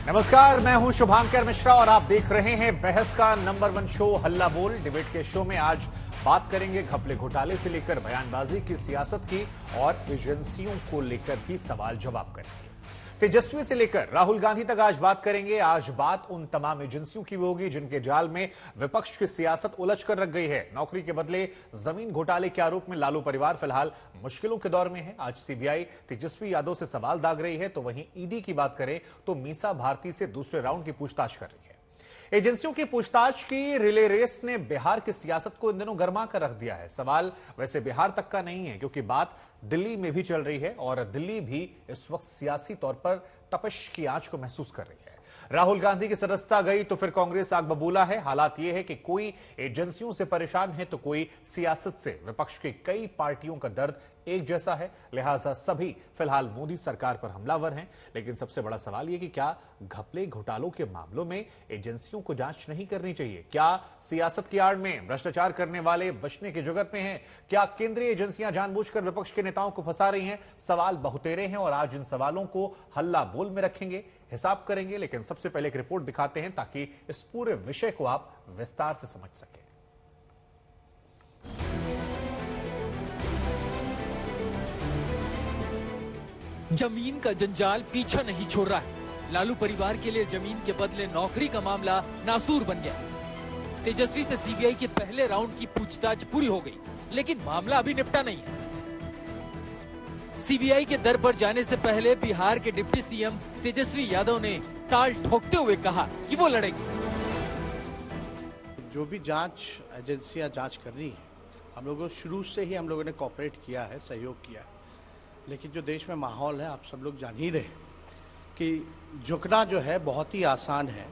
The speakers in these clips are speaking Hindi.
नमस्कार, मैं हूं शुभांकर मिश्रा और आप देख रहे हैं बहस का नंबर 1 शो हल्ला बोल। डिबेट के शो में आज बात करेंगे घपले घोटाले से लेकर बयानबाजी की सियासत की और एजेंसियों को लेकर भी सवाल जवाब करेंगे। तेजस्वी से लेकर राहुल गांधी तक आज बात करेंगे। आज बात उन तमाम एजेंसियों की भी होगी जिनके जाल में विपक्ष की सियासत उलझ कर रख गई है। नौकरी के बदले जमीन घोटाले के आरोप में लालू परिवार फिलहाल मुश्किलों के दौर में है। आज सीबीआई तेजस्वी यादव से सवाल दाग रही है, तो वहीं ईडी की बात करें तो मीसा भारती से दूसरे राउंड की पूछताछ कर रही है। एजेंसियों की पूछताछ की रिले रेस ने बिहार की सियासत को इन दिनों गर्मा कर रख दिया है। सवाल वैसे बिहार तक का नहीं है, क्योंकि बात दिल्ली में भी चल रही है और दिल्ली भी इस वक्त सियासी तौर पर तपिश की आंच को महसूस कर रही है। राहुल गांधी की सदस्यता गई तो फिर कांग्रेस आग बबूला है। हालात यह है कि कोई एजेंसियों से परेशान है तो कोई सियासत से। विपक्ष की कई पार्टियों का दर्द एक जैसा है, लिहाजा सभी फिलहाल मोदी सरकार पर हमलावर हैं। लेकिन सबसे बड़ा सवाल यह कि क्या घपले घोटालों के मामलों में एजेंसियों को जांच नहीं करनी चाहिए? क्या सियासत की आड़ में भ्रष्टाचार करने वाले बचने की जुगत में हैं? क्या केंद्रीय एजेंसियां जानबूझकर विपक्ष के नेताओं को फंसा रही हैं? सवाल बहुतेरे हैं और आज इन सवालों को हल्ला बोल में रखेंगे, हिसाब करेंगे। लेकिन सबसे पहले एक रिपोर्ट दिखाते हैं ताकि इस पूरे विषय को आप विस्तार से समझ सकें। जमीन का जंजाल पीछा नहीं छोड़ रहा है। लालू परिवार के लिए जमीन के बदले नौकरी का मामला नासूर बन गया। तेजस्वी से सीबीआई के पहले राउंड की पूछताछ पूरी हो गई, लेकिन मामला अभी निपटा नहीं है। सीबीआई के दर पर जाने से पहले बिहार के डिप्टी सीएम तेजस्वी यादव ने ताल ठोकते हुए कहा कि वो लड़ेंगे। जो भी जांच एजेंसियां जांच कर रही हैं, हम लोगों शुरू से ही हम लोगों ने कोऑपरेट किया है, सहयोग किया है। लेकिन जो देश में माहौल है, आप सब लोग जान ही रहे कि झुकना जो है बहुत ही आसान है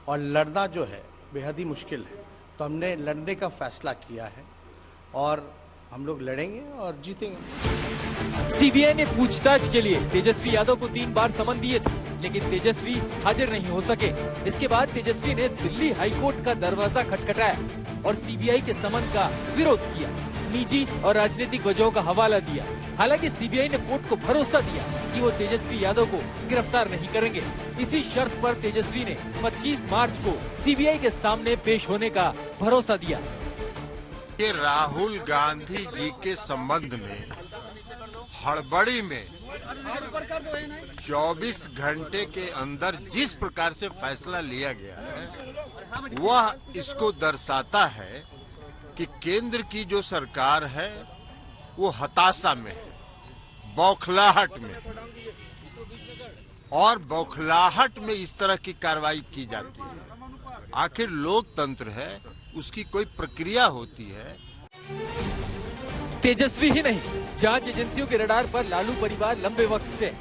और लड़ना जो है बेहद ही मुश्किल है। तो हमने लड़ने का फैसला किया है और हम लोग लड़ेंगे और जीतेंगे। सीबीआई ने पूछताछ के लिए तेजस्वी यादव को 3 बार समन दिए थे, लेकिन तेजस्वी हाजिर नहीं हो सके। इसके बाद तेजस्वी ने दिल्ली हाईकोर्ट का दरवाजा खटखटाया और सीबीआई के समन का विरोध किया। निजी और राजनीतिक वजहों का हवाला दिया। हालांकि सीबीआई ने कोर्ट को भरोसा दिया कि वो तेजस्वी यादव को गिरफ्तार नहीं करेंगे। इसी शर्त पर तेजस्वी ने 25 मार्च को सीबीआई के सामने पेश होने का भरोसा दिया। कि राहुल गांधी जी के संबंध में हड़बड़ी में 24 घंटे के अंदर जिस प्रकार से फैसला लिया गया है, वह इसको दर्शाता है कि केंद्र की जो सरकार है वो हताशा में है, बौखलाहट में है। और बौखलाहट में इस तरह की कार्रवाई की जाती है। आखिर लोकतंत्र है, उसकी कोई प्रक्रिया होती है। तेजस्वी ही नहीं, जांच एजेंसियों के रडार पर लालू परिवार लंबे वक्त से।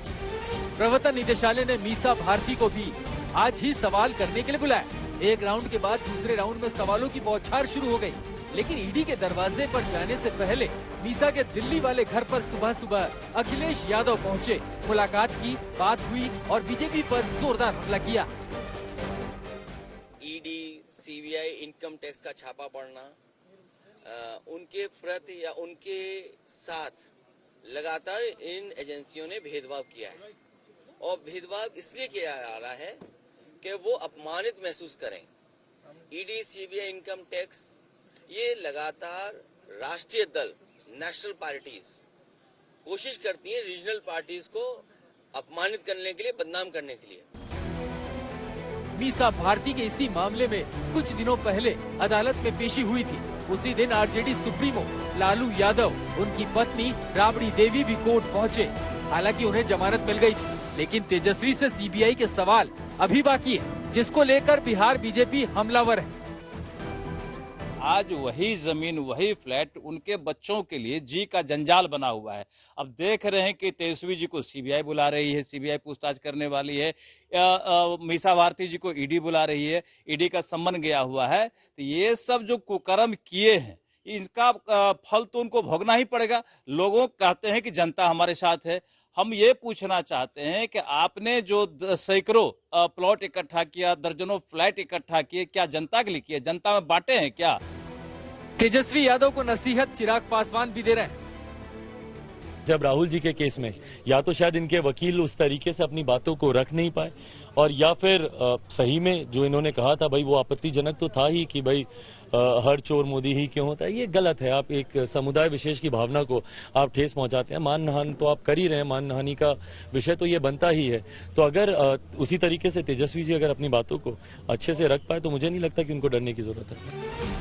प्रवर्तन निदेशालय ने मीसा भारती को भी आज ही सवाल करने के लिए बुलाया। एक राउंड के बाद दूसरे राउंड में सवालों की बौछार शुरू हो गई। लेकिन ईडी के दरवाजे पर जाने से पहले मीसा के दिल्ली वाले घर पर सुबह सुबह अखिलेश यादव पहुंचे, मुलाकात की, बात हुई और बीजेपी पर जोरदार हमला किया। ईडी, सीबीआई, इनकम टैक्स का छापा पड़ना, उनके प्रति या उनके साथ लगातार इन एजेंसियों ने भेदभाव किया है और भेदभाव इसलिए किया जा रहा है कि वो अपमानित महसूस करें। ईडी, सीबीआई, इनकम टैक्स ये लगातार राष्ट्रीय दल, नेशनल पार्टीज कोशिश करती हैं रीजनल पार्टीज को अपमानित करने के लिए, बदनाम करने के लिए। मीसा भारती के इसी मामले में कुछ दिनों पहले अदालत में पेशी हुई थी। उसी दिन आरजेडी सुप्रीमो लालू यादव, उनकी पत्नी राबड़ी देवी भी कोर्ट पहुंचे। हालांकि उन्हें जमानत मिल गई थी, लेकिन तेजस्वी से सीबीआई के सवाल अभी बाकी है, जिसको लेकर बिहार बीजेपी हमलावर है। आज वही जमीन, वही फ्लैट उनके बच्चों के लिए जी का जंजाल बना हुआ है। अब देख रहे हैं कि तेजस्वी जी को सीबीआई बुला रही है, सीबीआई पूछताछ करने वाली है। मीसा भारती जी को ईडी बुला रही है, ईडी का सम्मन गया हुआ है। तो ये सब जो कुकर्म किए हैं, इनका फल तो उनको भोगना ही पड़ेगा। लोगों कहते हैं कि जनता हमारे साथ है। हम ये पूछना चाहते हैं कि आपने जो सैकड़ों प्लॉट इकट्ठा किया, दर्जनों फ्लैट इकट्ठा किए, क्या जनता के लिए किए? जनता में बांटे हैं क्या? तेजस्वी यादव को नसीहत चिराग पासवान भी दे रहे हैं। जब राहुल जी के केस में या तो शायद इनके वकील उस तरीके से अपनी बातों को रख नहीं पाए, और या फिर सही में जो इन्होंने कहा था भाई वो आपत्तिजनक तो था ही कि भाई हर चोर मोदी ही क्यों होता है, ये गलत है। आप एक समुदाय विशेष की भावना को आप ठेस पहुंचाते हैं। मानहानि तो आप कर ही रहे हैं, मानहानि का विषय तो ये बनता ही है। तो अगर उसी तरीके से तेजस्वी जी अगर अपनी बातों को अच्छे से रख पाए तो मुझे नहीं लगता कि उनको डरने की जरूरत है।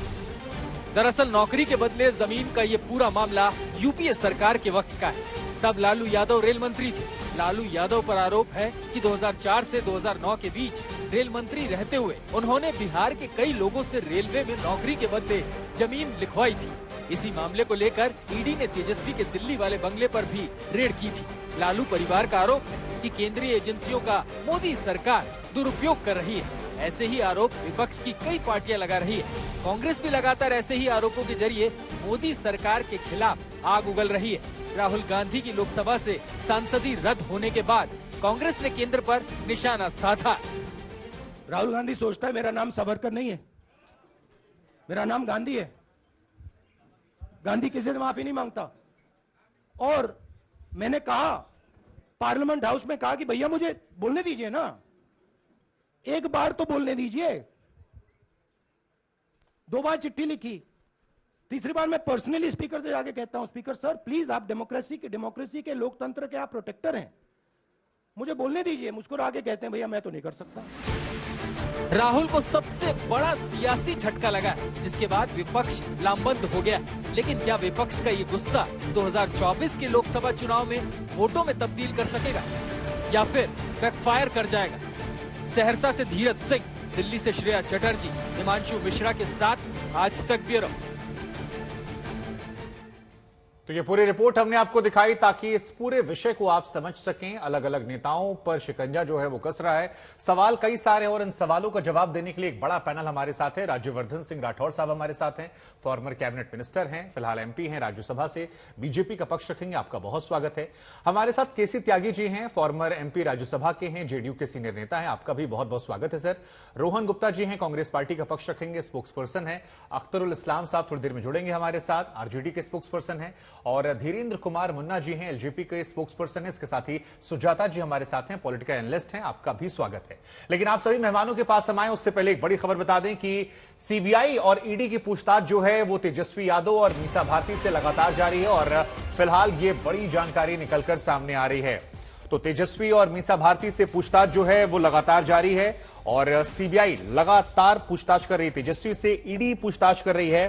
दरअसल नौकरी के बदले जमीन का ये पूरा मामला यूपीए सरकार के वक्त का है। तब लालू यादव रेल मंत्री थे। लालू यादव पर आरोप है कि 2004 से 2009 के बीच रेल मंत्री रहते हुए उन्होंने बिहार के कई लोगों से रेलवे में नौकरी के बदले जमीन लिखवाई थी। इसी मामले को लेकर ईडी ने तेजस्वी के दिल्ली वाले बंगले पर भी रेड की थी। लालू परिवार का आरोप है कि केंद्रीय एजेंसियों का मोदी सरकार दुरुपयोग कर रही है। ऐसे ही आरोप विपक्ष की कई पार्टियां लगा रही है। कांग्रेस भी लगातार ऐसे ही आरोपों के जरिए मोदी सरकार के खिलाफ आग उगल रही है। राहुल गांधी की लोकसभा से सांसदी रद्द होने के बाद कांग्रेस ने केंद्र पर निशाना साधा। राहुल गांधी सोचता है मेरा नाम सावरकर नहीं है, मेरा नाम गांधी है। गांधी किसी से माफी नहीं मांगता। और मैंने कहा पार्लियामेंट हाउस में कहा कि भैया मुझे बोलने दीजिए ना, एक बार तो बोलने दीजिए। 2 बार चिट्ठी लिखी, तीसरी बार मैं पर्सनली स्पीकर से जाके कहता हूं स्पीकर सर प्लीज आप डेमोक्रेसी के लोकतंत्र के आप प्रोटेक्टर हैं, मुझे बोलने दीजिए। मुस्कुरा के कहते हैं भैया मैं तो नहीं कर सकता। राहुल को सबसे बड़ा सियासी झटका लगा, जिसके बाद विपक्ष लामबंद हो गया। लेकिन क्या विपक्ष का ये गुस्सा 2024 के लोकसभा चुनाव में वोटों में तब्दील कर सकेगा या फिर बैकफायर कर जाएगा? सहरसा से धीरज सिंह, दिल्ली से श्रेया चटर्जी, हिमांशु मिश्रा के साथ आज तक ब्यूरो। तो ये पूरी रिपोर्ट हमने आपको दिखाई ताकि इस पूरे विषय को आप समझ सकें। अलग अलग नेताओं पर शिकंजा जो है वो कस रहा है। सवाल कई सारे और इन सवालों का जवाब देने के लिए एक बड़ा पैनल हमारे साथ है। राज्यवर्धन सिंह राठौर साहब हमारे साथ हैं, फॉर्मर कैबिनेट मिनिस्टर हैं, फिलहाल एमपी हैं राज्यसभा से, बीजेपी का पक्ष रखेंगे। आपका बहुत स्वागत है। हमारे साथ केसी त्यागी जी हैं, फॉर्मर एमपी राज्यसभा के हैं, जेडीयू के सीनियर नेता हैं। आपका भी बहुत बहुत स्वागत है सर। रोहन गुप्ता जी हैं, कांग्रेस पार्टी का पक्ष रखेंगे, स्पोक्स पर्सन है। अख्तरुल इस्लाम साहब थोड़ी देर में जुड़ेंगे हमारे साथ, आरजेडी के स्पोक्स पर्सन है। और धीरेन्द्र कुमार मुन्ना जी हैं, एलजेपी के स्पोक्स पर्सन है। इसके साथ ही सुजाता जी हमारे साथ हैं, पॉलिटिकल एनालिस्ट हैं। आपका भी स्वागत है। लेकिन आप सभी मेहमानों के पास हम आए उससे पहले एक बड़ी खबर बता दें कि सीबीआई और ईडी की पूछताछ जो है वो तेजस्वी यादव और मीसा भारती से लगातार जारी है और फिलहाल ये बड़ी जानकारी निकलकर सामने आ रही है। तो तेजस्वी और मीसा भारती से पूछताछ जो है वो लगातार जारी है और सीबीआई लगातार पूछताछ कर रही है तेजस्वी से, ईडी पूछताछ कर रही है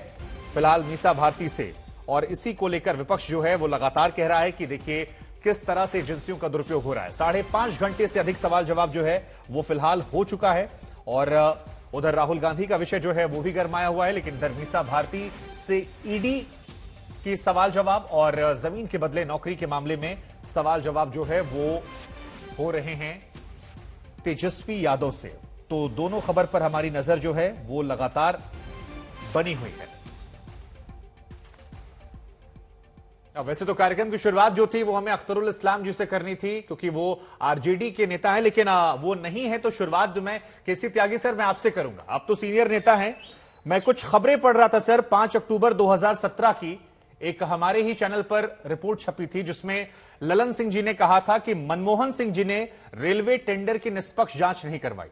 फिलहाल मीसा भारती से। और इसी को लेकर विपक्ष जो है वो लगातार कह रहा है कि देखिए किस तरह से एजेंसियों का दुरुपयोग हो रहा है। 5.5 घंटे से अधिक सवाल जवाब जो है वो फिलहाल हो चुका है और उधर राहुल गांधी का विषय जो है वो भी गरमाया हुआ है। लेकिन इधर मीसा भारती से ईडी की सवाल जवाब और जमीन के बदले नौकरी के मामले में सवाल जवाब जो है वो हो रहे हैं तेजस्वी यादव से। तो दोनों खबर पर हमारी नजर जो है वो लगातार बनी हुई है। अब वैसे तो कार्यक्रम की शुरुआत जो थी वो हमें अख्तरुल इस्लाम जी से करनी थी क्योंकि वो आरजेडी के नेता हैं, लेकिन वो नहीं है। तो शुरुआत जो मैं केसी त्यागी सर मैं आपसे करूंगा, आप तो सीनियर नेता हैं। मैं कुछ खबरें पढ़ रहा था सर, 5 अक्टूबर 2017 की एक हमारे ही चैनल पर रिपोर्ट छपी थी जिसमें ललन सिंह जी ने कहा था कि मनमोहन सिंह जी ने रेलवे टेंडर की निष्पक्ष जांच नहीं करवाई।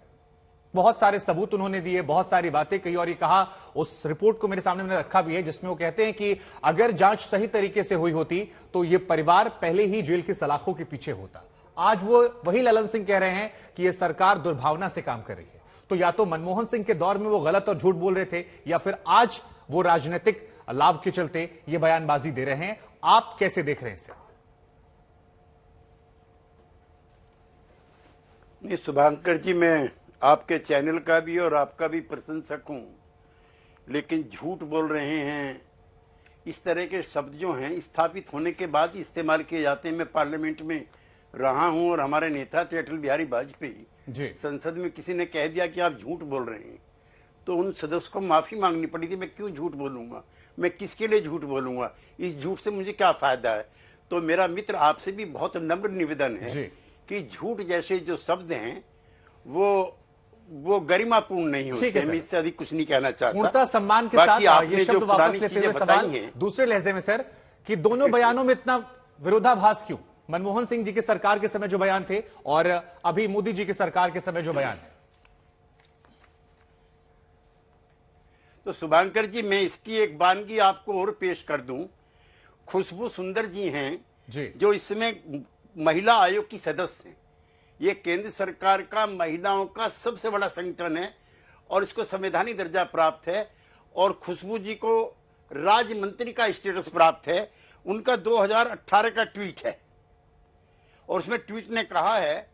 बहुत सारे सबूत उन्होंने दिए, बहुत सारी बातें कही और ये कहा, उस रिपोर्ट को मेरे सामने मैंने रखा भी है जिसमें वो कहते हैं कि अगर जांच सही तरीके से हुई होती तो ये परिवार पहले ही जेल की सलाखों के पीछे होता। आज वो वही ललन सिंह कह रहे हैं कि ये सरकार दुर्भावना से काम कर रही है। तो या तो मनमोहन सिंह के दौर में वो गलत और झूठ बोल रहे थे या फिर आज वो राजनीतिक लाभ के चलते ये बयानबाजी दे रहे हैं। आप कैसे देख रहे हैं इसे? शुभांकर जी, मैं आपके चैनल का भी और आपका भी प्रशंसक हूं, लेकिन झूठ बोल रहे हैं इस तरह के शब्द जो हैं स्थापित होने के बाद इस्तेमाल किए जाते हैं। मैं पार्लियामेंट में रहा हूं और हमारे नेता थे अटल बिहारी वाजपेयी, संसद में किसी ने कह दिया कि आप झूठ बोल रहे हैं तो उन सदस्य को माफी मांगनी पड़ी थी। मैं क्यों झूठ बोलूंगा, मैं किसके लिए झूठ बोलूंगा, इस झूठ से मुझे क्या फायदा है। तो मेरा मित्र आपसे भी बहुत नम्र निवेदन है कि झूठ जैसे जो शब्द हैं वो गरिमापूर्ण नहीं होते। मैं इससे अधिक कुछ नहीं कहना चाहता। पूर्णतः सम्मान के साथ ये शब्द वापस लेते हुए सवाल दूसरे लहजे में सर कि दोनों बयानों में इतना विरोधाभास क्यों? मनमोहन सिंह जी की सरकार के समय जो बयान थे और अभी मोदी जी की सरकार के समय जो बयान है। तो शुभांकर जी, मैं इसकी एक वानगी आपको और पेश कर दूं। खुशबू सुंदर जी हैं जी, जो इसमें महिला आयोग की सदस्य हैं। ये केंद्र सरकार का महिलाओं का सबसे बड़ा संगठन है और इसको संवैधानिक दर्जा प्राप्त है और खुशबू जी को राज्य मंत्री का स्टेटस प्राप्त है। उनका 2018 का ट्वीट है और उसमें ट्वीट ने कहा है,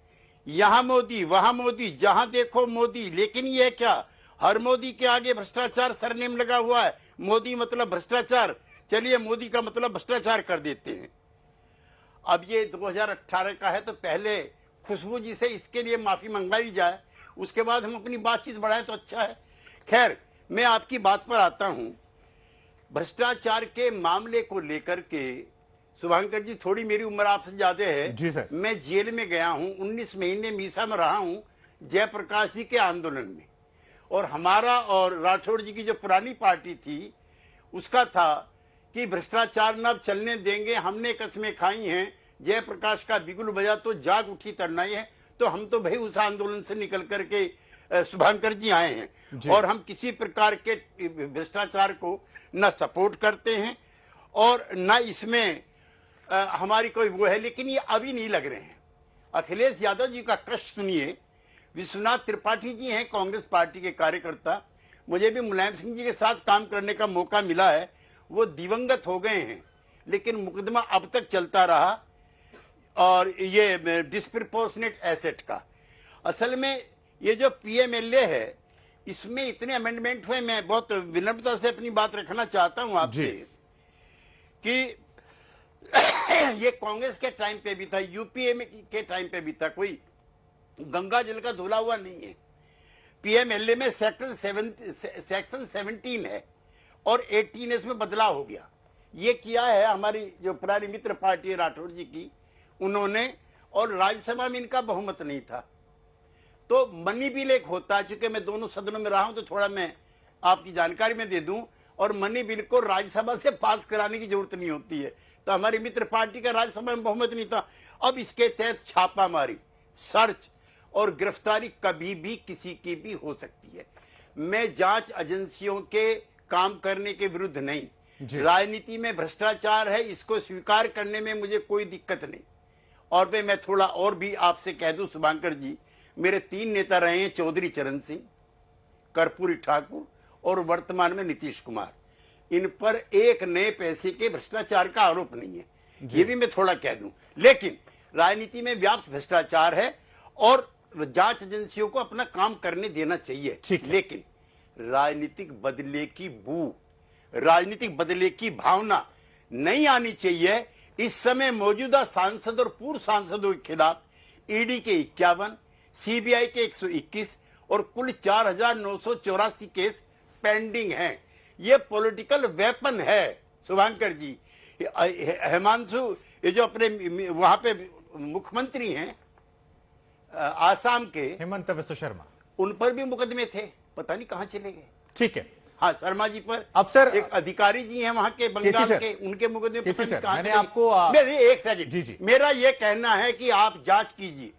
यहां मोदी वहां मोदी, जहां देखो मोदी, लेकिन ये क्या, हर मोदी के आगे भ्रष्टाचार सरनेम लगा हुआ है। मोदी मतलब भ्रष्टाचार, चलिए मोदी का मतलब भ्रष्टाचार कर देते हैं। अब ये 2018 का है तो पहले खुशबू जी से इसके लिए माफी मंगवाई जाए, उसके बाद हम अपनी बातचीत बढ़ाएं तो अच्छा है। खैर, मैं आपकी बात पर आता हूं। भ्रष्टाचार के मामले को लेकर के शुभांकर जी, थोड़ी मेरी उम्र आपसे ज्यादा है जी सर। मैं जेल में गया हूं, 19 महीने मीसा में रहा हूं जयप्रकाश जी के आंदोलन में। और हमारा और राठौड़ जी की जो पुरानी पार्टी थी उसका था कि भ्रष्टाचार न चलने देंगे। हमने कस्में खाई हैं, जयप्रकाश का बिगुल बजा तो जाग उठी तरनाई है। तो हम तो भाई उस आंदोलन से निकल करके शुभांकर जी आए हैं और हम किसी प्रकार के भ्रष्टाचार को न सपोर्ट करते हैं और न इसमें हमारी कोई वो है। लेकिन ये अभी नहीं लग रहे हैं। अखिलेश यादव जी का कष्ट सुनिए। विश्वनाथ त्रिपाठी जी हैं कांग्रेस पार्टी के कार्यकर्ता, मुझे भी मुलायम सिंह जी के साथ काम करने का मौका मिला है। वो दिवंगत हो गए हैं लेकिन मुकदमा अब तक चलता रहा और ये डिस्प्रपोर्शनेट एसेट का। असल में ये जो पीएमएलए है इसमें इतने अमेंडमेंट हुए। मैं बहुत विनम्रता से अपनी बात रखना चाहता हूं आपसे कि ये कांग्रेस के टाइम पे भी था, यूपीए के टाइम पे भी था, कोई गंगा जल का धुला हुआ नहीं है। पीएमएलए में सेक्शन 17 है और 18 इसमें बदलाव हो गया। ये किया है हमारी जो पुरानी मित्र पार्टी है राठौड़ जी की, उन्होंने, और राज्यसभा में इनका बहुमत नहीं था। तो मनी बिल एक होता है, चूंकि मैं दोनों सदनों में रहा हूं तो थोड़ा मैं आपकी जानकारी में दे दूं, और मनी बिल को राज्यसभा से पास कराने की जरूरत नहीं होती है। तो हमारी मित्र पार्टी का राज्यसभा में बहुमत नहीं था। अब इसके तहत छापामारी, सर्च और गिरफ्तारी कभी भी किसी की भी हो सकती है। मैं जांच एजेंसियों के काम करने के विरुद्ध नहीं, राजनीति में भ्रष्टाचार है इसको स्वीकार करने में मुझे कोई दिक्कत नहीं। और मैं थोड़ा और भी आपसे कह दूं शुभांकर जी, मेरे 3 नेता रहे हैं, चौधरी चरण सिंह, कर्पूरी ठाकुर और वर्तमान में नीतीश कुमार। इन पर एक नए पैसे के भ्रष्टाचार का आरोप नहीं है, ये भी मैं थोड़ा कह दूं। लेकिन राजनीति में व्याप्त भ्रष्टाचार है और जांच एजेंसियों को अपना काम करने देना चाहिए। लेकिन राजनीतिक बदले की बू, राजनीतिक बदले की भावना नहीं आनी चाहिए। इस समय मौजूदा सांसद और पूर्व सांसदों के खिलाफ ईडी के 51, सीबीआई के 121 और कुल 4,984 केस पेंडिंग हैं। ये पॉलिटिकल वेपन है शुभांकर जी। हिमांशु, ये जो अपने वहां पे मुख्यमंत्री हैं आसाम के, हेमंत विश्व शर्मा, उन पर भी मुकदमे थे, पता नहीं कहां चले गए। ठीक है, हाँ, शर्मा जी पर। अब सर एक अधिकारी जी हैं वहां के बंगाल के, उनके मुकदमे पता नहीं कहां चले। आपको एक सेकंड जी, मेरा ये कहना है कि आप जांच कीजिए,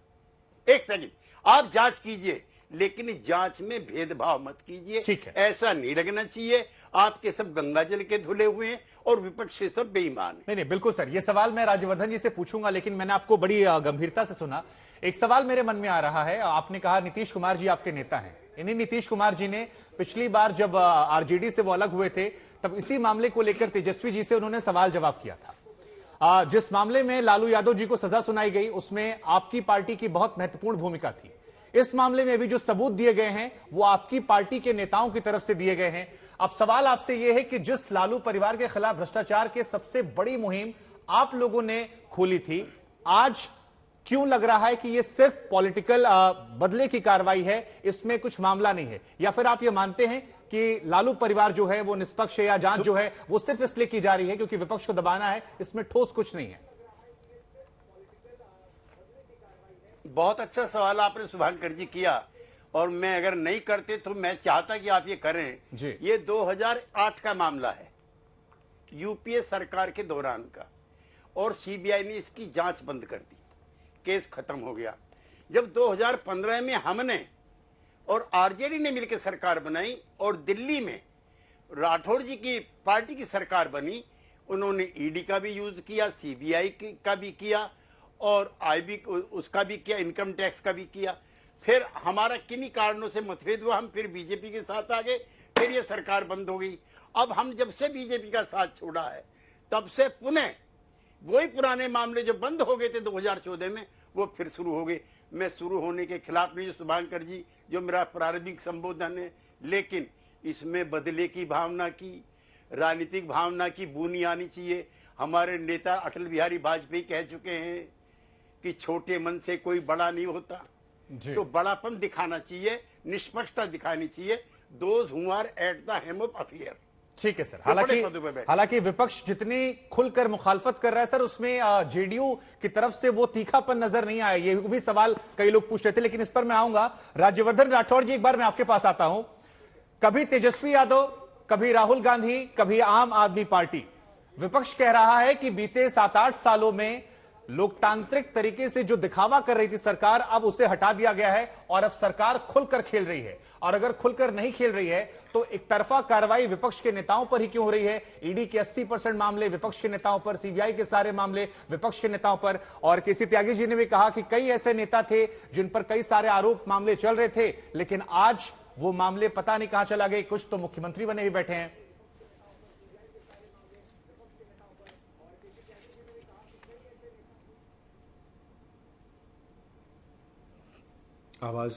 एक सेकंड, आप जांच कीजिए, लेकिन जांच में भेदभाव मत कीजिए। ऐसा नहीं लगना चाहिए आपके सब गंगा जल के धुले हुए हैं और विपक्ष से सब बेईमान है। नहीं, बिल्कुल सर, ये सवाल मैं राज्यवर्धन जी से पूछूंगा, लेकिन मैंने आपको बड़ी गंभीरता से सुना। एक सवाल मेरे मन में आ रहा है, आपने कहा नीतीश कुमार जी आपके नेता हैं। इन्हीं नीतीश कुमार जी ने पिछली बार जब आरजेडी से वो अलग हुए थे तब इसी मामले को लेकर तेजस्वी जी से उन्होंने सवाल जवाब किया था। जिस मामले में लालू यादव जी को सजा सुनाई गई उसमें आपकी पार्टी की बहुत महत्वपूर्ण भूमिका थी। इस मामले में भी जो सबूत दिए गए हैं वो आपकी पार्टी के नेताओं की तरफ से दिए गए हैं। अब सवाल आपसे यह है कि जिस लालू परिवार के खिलाफ भ्रष्टाचार के सबसे बड़ी मुहिम आप लोगों ने खोली थी, आज क्यों लग रहा है कि यह सिर्फ पॉलिटिकल बदले की कार्रवाई है, इसमें कुछ मामला नहीं है? या फिर आप यह मानते हैं कि लालू परिवार जो है वो निष्पक्ष है, या जांच जो है वो सिर्फ इसलिए की जा रही है क्योंकि विपक्ष को दबाना है, इसमें ठोस कुछ नहीं है? बहुत अच्छा सवाल आपने शुभांकर जी किया, और मैं अगर नहीं करते तो मैं चाहता कि आप ये करें जी। ये 2008 का मामला है, यूपीए सरकार के दौरान का, और सीबीआई ने इसकी जांच बंद कर दी, केस खत्म हो गया। जब 2015 में हमने और आरजेडी ने मिलकर सरकार बनाई और दिल्ली में राठौर जी की पार्टी की सरकार बनी, उन्होंने ईडी का भी यूज किया, सीबीआई का भी किया और आईबी उसका भी किया, इनकम टैक्स का भी किया। फिर हमारा किन्हीं कारणों से मतभेद हुआ, हम फिर बीजेपी के साथ आ गए, फिर ये सरकार बंद हो गई। अब हम जब से बीजेपी का साथ छोड़ा है तब से पुनः वही पुराने मामले जो बंद हो गए थे 2014 में वो फिर शुरू हो गए। मैं शुरू होने के खिलाफ नहीं, शुभांकर जी जो मेरा प्रारंभिक संबोधन है, लेकिन इसमें बदले की भावना की, राजनीतिक भावना की बूनी आनी चाहिए। हमारे नेता अटल बिहारी वाजपेयी कह चुके हैं कि छोटे मन से कोई बड़ा नहीं होता, तो बड़ापन दिखाना चाहिए, निष्पक्षता दिखानी चाहिए। Those who are at the helm of affair. ठीक है सर। हालांकि विपक्ष जितनी खुलकर मुखालफत कर रहा है सर, उसमें जेडीयू की तरफ से वो तीखापन नजर नहीं आया। ये भी सवाल कई लोग पूछ रहे थे, लेकिन इस पर मैं आऊंगा। राज्यवर्धन राठौड़ जी, एक बार मैं आपके पास आता हूं। कभी तेजस्वी यादव, कभी राहुल गांधी, कभी आम आदमी पार्टी, विपक्ष कह रहा है कि बीते 7-8 सालों में लोकतांत्रिक तरीके से जो दिखावा कर रही थी सरकार, अब उसे हटा दिया गया है और अब सरकार खुलकर खेल रही है। और अगर खुलकर नहीं खेल रही है तो एक तरफा कार्रवाई विपक्ष के नेताओं पर ही क्यों हो रही है? ईडी के 80% मामले विपक्ष के नेताओं पर, सीबीआई के सारे मामले विपक्ष के नेताओं पर। और केसी त्यागी जी ने भी कहा कि कई ऐसे नेता थे जिन पर कई सारे आरोप मामले चल रहे थे, लेकिन आज वो मामले पता नहीं कहां चला गए। कुछ तो मुख्यमंत्री बने भी बैठे हैं। आवाज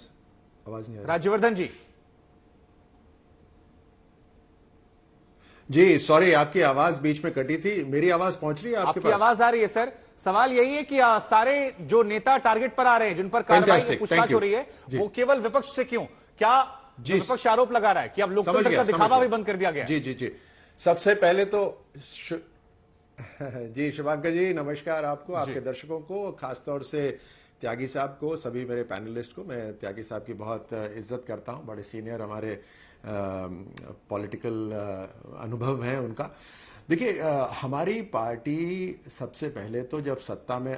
नहीं आ रही। राज्यवर्धन जी। जी सॉरी, आपकी आवाज बीच में कटी थी। मेरी आवाज पहुंच रही है आपके पास? आवाज आ रही है सर। सवाल यही है कि सारे जो नेता टारगेट पर आ रहे हैं, जिन पर कार्रवाई पूछताछ हो रही है, वो केवल विपक्ष से क्यों? क्या विपक्ष आरोप लगा रहा है कि अब लोकतंत्र का दिखावा भी बंद कर दिया गया? जी। सबसे पहले तो जी शुभांकर जी, नमस्कार आपको, आपके दर्शकों को, खासतौर से त्यागी साहब को, सभी मेरे पैनलिस्ट को। मैं त्यागी साहब की बहुत इज्जत करता हूं, बड़े सीनियर हमारे पॉलिटिकल अनुभव हैं उनका। देखिए, हमारी पार्टी सबसे पहले तो जब सत्ता में